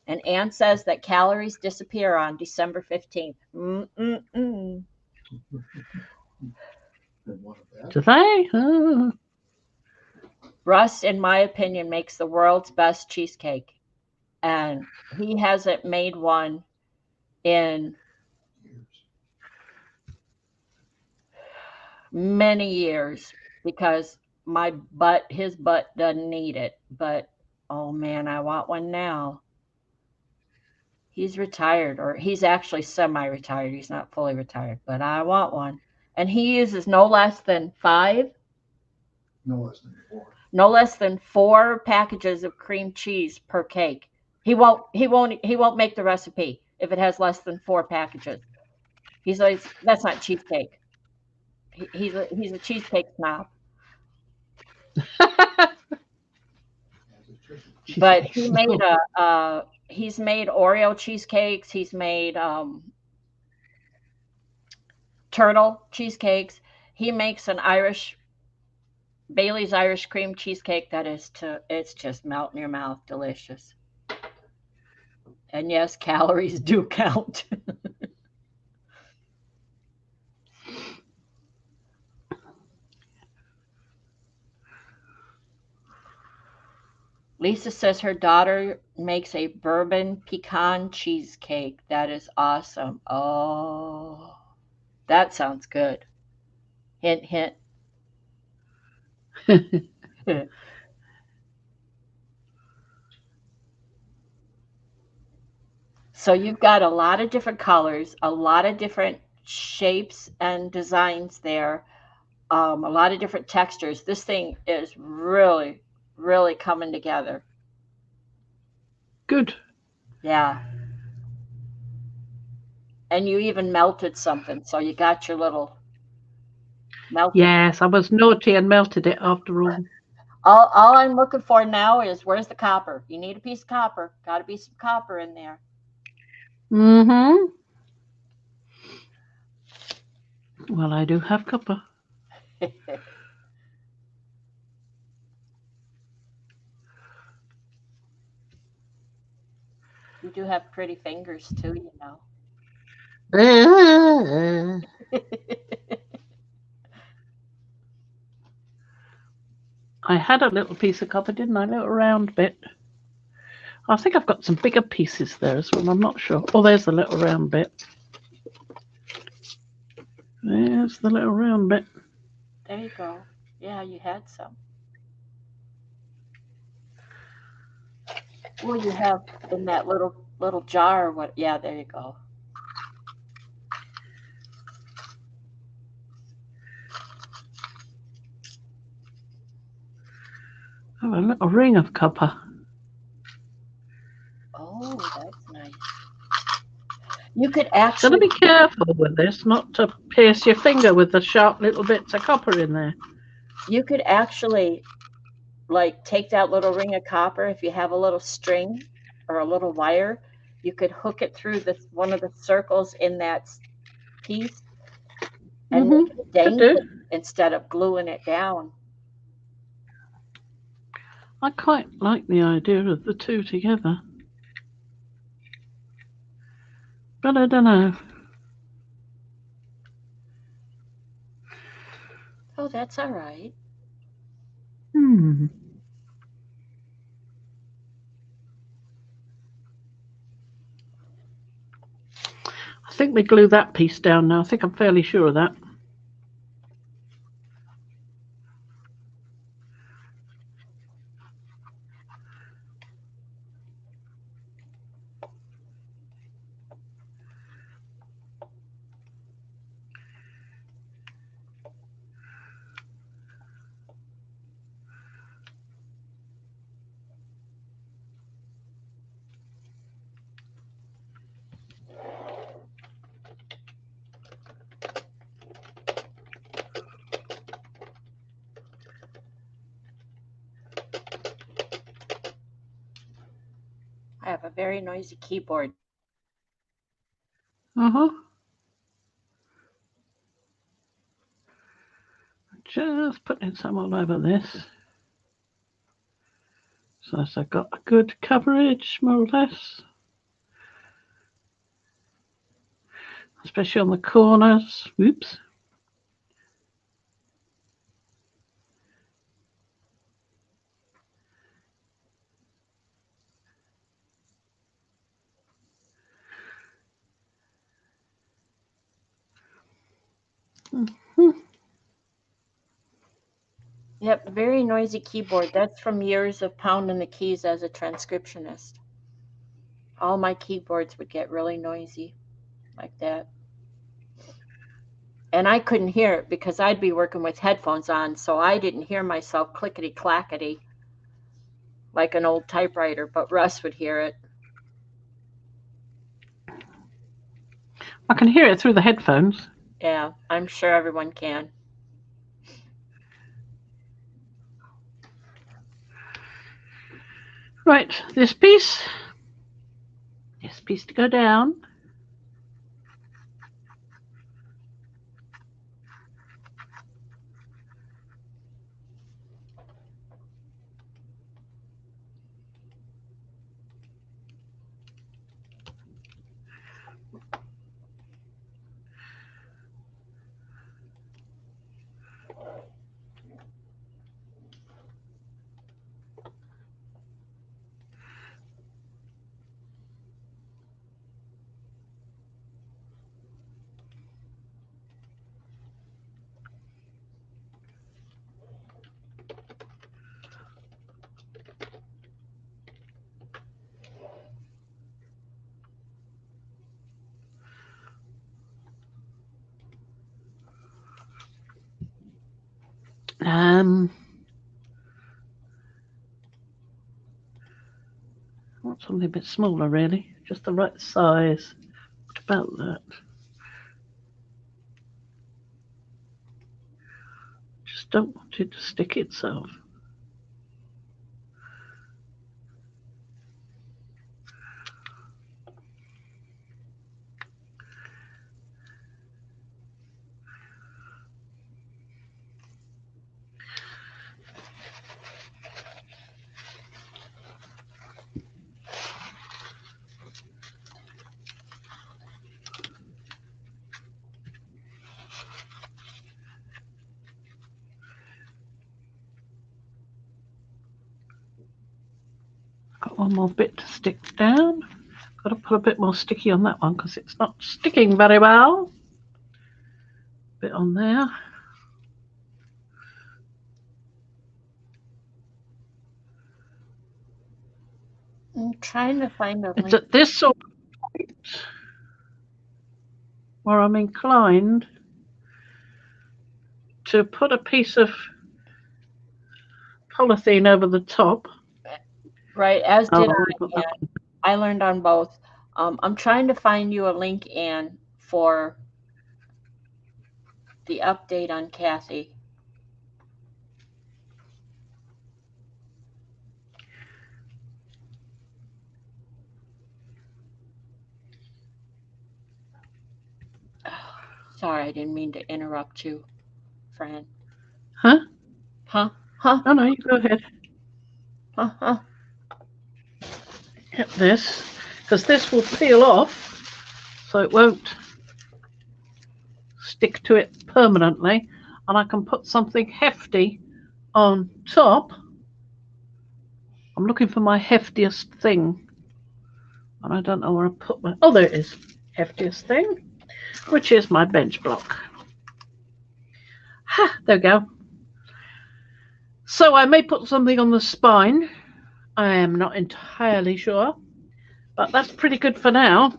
And Anne says that calories disappear on December 15th. Then one of that. Do they? Oh. Russ, in my opinion, makes the world's best cheesecake. And he hasn't made one in Years. many years because his butt doesn't need it. But oh man, I want one now. He's retired, or he's actually semi-retired. He's not fully retired, but I want one. And he uses no less than No less than 4. 4 packages of cream cheese per cake. He won't make the recipe if it has less than 4 packages. He's like, that's not cheesecake. He's a cheesecake snob. But he made he's made Oreo cheesecakes. He's made turtle cheesecakes. He makes an Bailey's Irish cream cheesecake that it's just melt in your mouth, delicious. And yes, calories do count. Lisa says her daughter makes a bourbon pecan cheesecake. That is awesome. Oh, that sounds good. Hint, hint. So you've got a lot of different colors, a lot of different shapes and designs there, a lot of different textures. This thing is really, really coming together. Good. Yeah. And you even melted something, so you got your little melted. Yes, I was naughty and melted it after all. All I'm looking for now is where's the copper? You need a piece of copper. Got to be some copper in there. Mm-hmm. Well, I do have copper. You do have pretty fingers too, you know. I had a little piece of copper, didn't I? A little round bit. I think I've got some bigger pieces there as well. I'm not sure. Oh, there's the little round bit. There's the little round bit. There you go. Yeah, you had some. Well, you have in that little jar. What? Yeah, there you go. Oh, a little ring of copper. Oh, that's nice. You could Got to actually be careful with this, not to pierce your finger with the sharp little bits of copper in there. you could actually like take that little ring of copper if you have a little string or a little wire, you could hook it through this one of the circles in that piece and make it Could do. dangle instead of gluing it down. I quite like the idea of the two together. But I don't know. Oh, that's all right. I think we glue that piece down now. I think I'm fairly sure of that. I have a very noisy keyboard. Just putting some all over this. So as I've got a good coverage, more or less. Especially on the corners. Oops. Yep, very noisy keyboard. That's from years of pounding the keys as a transcriptionist. All my keyboards would get really noisy like that. And I couldn't hear it because I'd be working with headphones on, so I didn't hear myself clickety clackety like an old typewriter, but Russ would hear it. I can hear it through the headphones. Yeah, I'm sure everyone can. Right, this piece to go down. Want something a bit smaller, really. Just the right size. What about that? Just don't want it to stick itself. Got one more bit to stick down. Got to put a bit more sticky on that one because it's not sticking very well. Bit on there. I'm trying to find a It's link. at this sort of point where I'm inclined to put a piece of polythene over the top. Right, as Oh, did I I. want to put that And I learned on both. I'm trying to find you a link, Anne, for the update on Kathy. Sorry, I didn't mean to interrupt you, Fran. Huh? Huh? Huh? Oh no, you go ahead. Huh? Huh? Get this, because this will peel off, so it won't stick to it permanently, and I can put something hefty on top. I'm looking for my heftiest thing, and I don't know where I put my. Oh, there it is. Heftiest thing, which is my bench block. Ha! There we go. So I may put something on the spine. I am not entirely sure, but that's pretty good for now.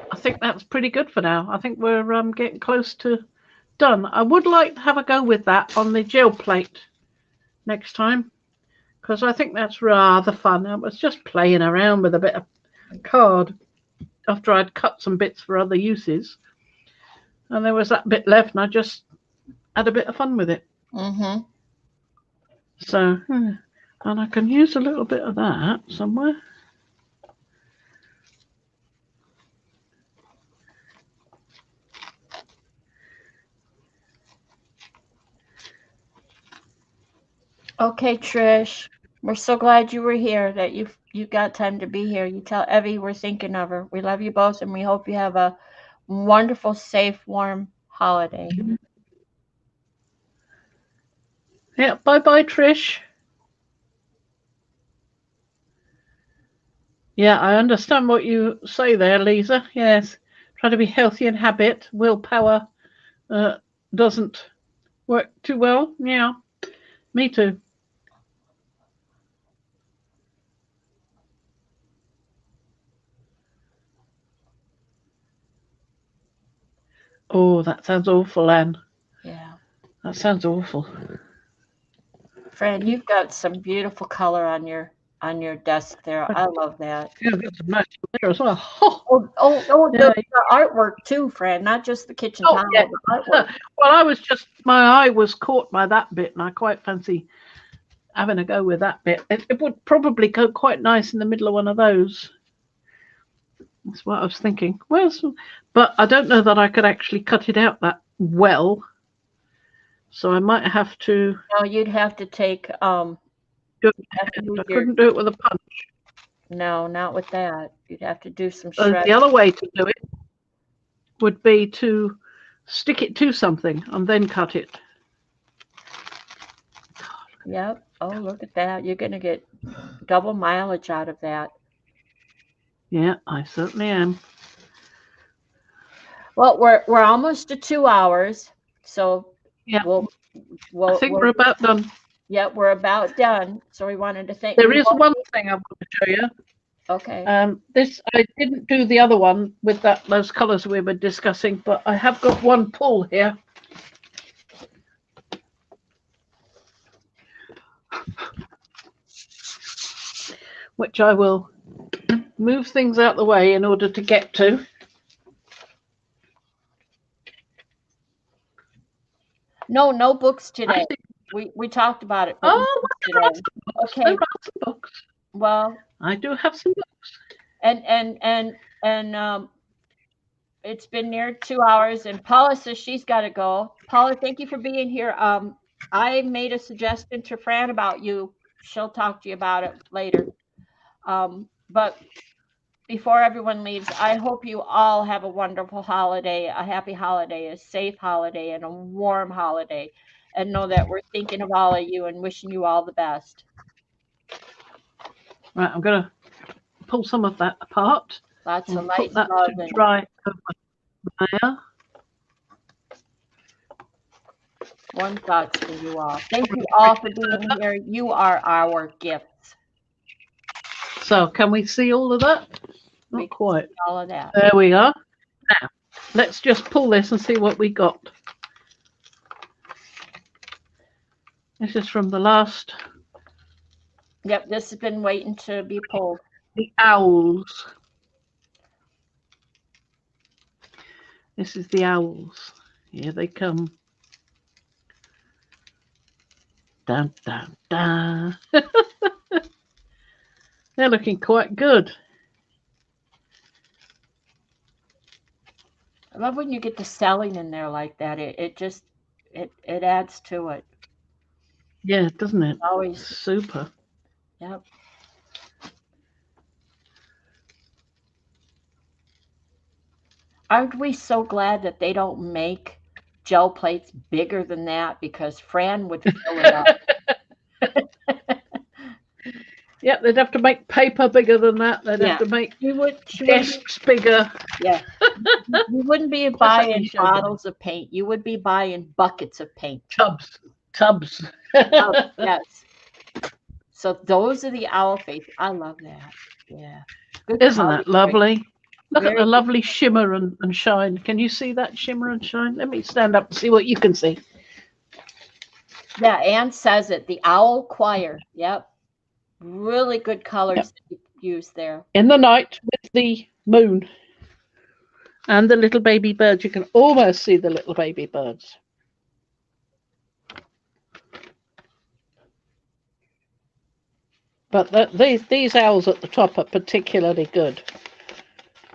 I think that's pretty good for now. I think we're getting close to done. I would like to have a go with that on the gel plate next time, because I think that's rather fun. I was just playing around with a bit of card after I'd cut some bits for other uses, and there was that bit left, and I just had a bit of fun with it. Mm-hmm. So, and I can use a little bit of that somewhere. Okay, Trish. We're so glad you were here, that you got time to be here. You tell Evie we're thinking of her. We love you both, and we hope you have a wonderful, safe, warm holiday. Yeah, bye-bye, Trish. Yeah, I understand what you say there, Lisa. Yes, try to be healthy in habit. Willpower doesn't work too well. Yeah, me too. Oh, that sounds awful, Anne. Yeah. That sounds awful. Fran, you've got some beautiful color on your desk there. I love that. Yeah, I've got some matching there as well. Oh, Yeah. the artwork too, Fran, not just the kitchen Oh, tile, yeah. the artwork. Well, I was just, my eye was caught by that bit, and I quite fancy having a go with that bit. It would probably go quite nice in the middle of one of those. That's what I was thinking. But I don't know that I could actually cut it out that well. So I might have to. No, you'd have to take I use couldn't do it with a punch. no, not with that. You'd have to do some shred. The other way to do it would be to stick it to something and then cut it. Yep. Oh, look at that. You're gonna get double mileage out of that. Yeah, I certainly am. Well, we're almost to 2 hours, so Yeah, we'll I think we're about done. yeah, we're about done. So we wanted to thank. There is one thing I want to show you. Okay. This I didn't do the other one with those colours we were discussing, but I have got one pull here. Which I will move things out the way in order to get to. No books today. We talked about it. But Oh, there are some books. Okay. There are some books. Well, I do have some books. And it's been near 2 hours, and Paula says she's got to go. Paula, thank you for being here. I made a suggestion to Fran about you. She'll talk to you about it later. But before everyone leaves, I hope you all have a wonderful holiday, a happy holiday, a safe holiday, and a warm holiday. And know that we're thinking of all of you and wishing you all the best. Right, I'm going to pull some of that apart Lots of and light put that love to and dry over there. warm thoughts for you all. Thank you all for being here. You are our gifts. So can we see all of that? We Not can quite. see all of that. There we are. Now, let's just pull this and see what we got. This is from the last, Yep, this has been waiting to be pulled. the owls. This is the owls. Here they come. Dun, dun, dun. They're looking quite good. I love when you get the selling in there like that. It just it adds to it. Yeah, doesn't it? Always. Super. Yep. Aren't we so glad that they don't make gel plates bigger than that? Because Fran would fill it up. Yeah, they'd have to make paper bigger than that. They'd Yeah. have to make She would desks bigger. yeah. You wouldn't be Plus, I buying can show them. bottles of paint. You would be buying buckets of paint. Tubs. Oh, yes. So those are the owl face. I love that. Yeah. Good Isn't color that choice. lovely? Look at Very the good. lovely shimmer and shine. Can you see that shimmer and shine? Let me stand up and see what you can see. Yeah, Anne says it. The owl choir. Yep. Really good colors that you used there. In the night with the moon and the little baby birds. You can almost see the little baby birds. But these owls at the top are particularly good.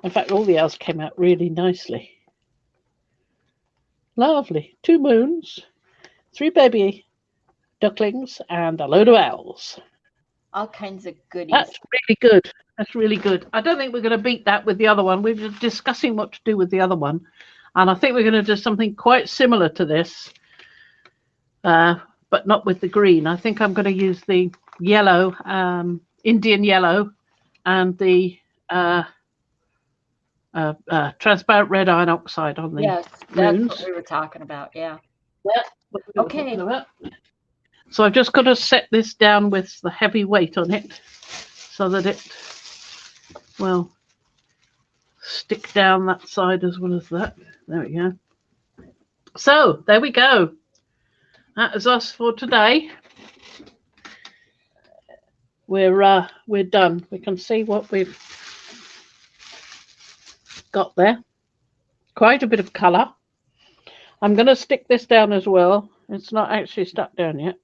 In fact, all the owls came out really nicely. Lovely. 2 moons, 3 baby ducklings, and a load of owls. All kinds of goodies. That's really good. That's really good. I don't think we're going to beat that with the other one. We were discussing what to do with the other one. And I think we're going to do something quite similar to this, but not with the green. I think I'm going to use the yellow, Indian yellow, and the transparent red iron oxide on the Yes, that's moons. what we were talking about. Yeah. Yeah. Okay. So I've just got to set this down with the heavy weight on it so that it will stick down that side as well as that. There we go. So there we go. That is us for today. We're done. We can see what we've got there. Quite a bit of colour. I'm going to stick this down as well. It's not actually stuck down yet.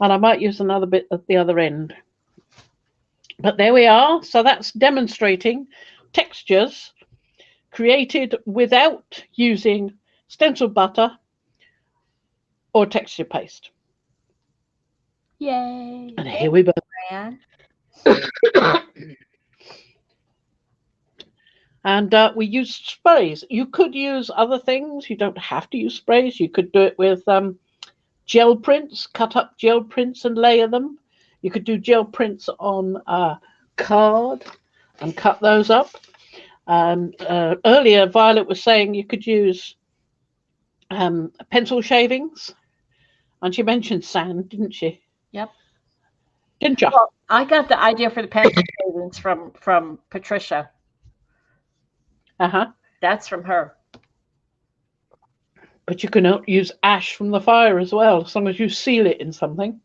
And I might use another bit at the other end. But there we are. So that's demonstrating textures created without using stencil butter or texture paste. Yay. And here we go. Fran. And we use sprays. You could use other things. You don't have to use sprays. You could do it with gel prints, cut up gel prints and layer them. You could do gel prints on card and cut those up. Earlier, Violet was saying you could use pencil shavings. And she mentioned sand, didn't she? Yep. Didn't you? Well, I got the idea for the pencil shavings from Patricia. Uh-huh. That's from her. But you can use ash from the fire as well, as long as you seal it in something.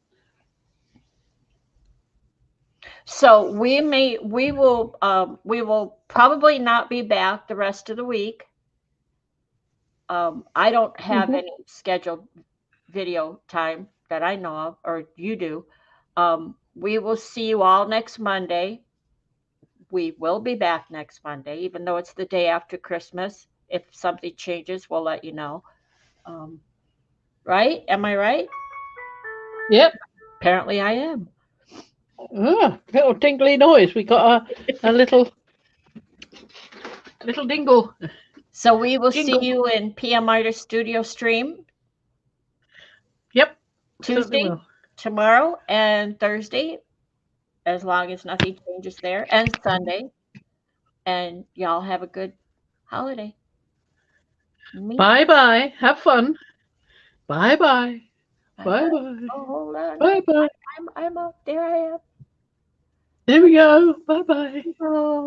So we will probably not be back the rest of the week. I don't have any scheduled video time that I know of, or you do. We will see you all next Monday. We will be back next Monday, even though it's the day after Christmas. If something changes, we'll let you know. Right? Am I right? Yep. Apparently I am. Little tingly noise. We got a little dingle. So we will Jingle. see you in PM Artist Studio Stream Yep. certainly Tuesday, will. tomorrow, and Thursday, as long as nothing changes there, and Sunday. And y'all have a good holiday. Me? Bye-bye. Have fun. Bye-bye. Bye-bye. Bye-bye. Oh, hold on. Bye-bye. I'm up. There I am. There we go. Bye-bye. Oh.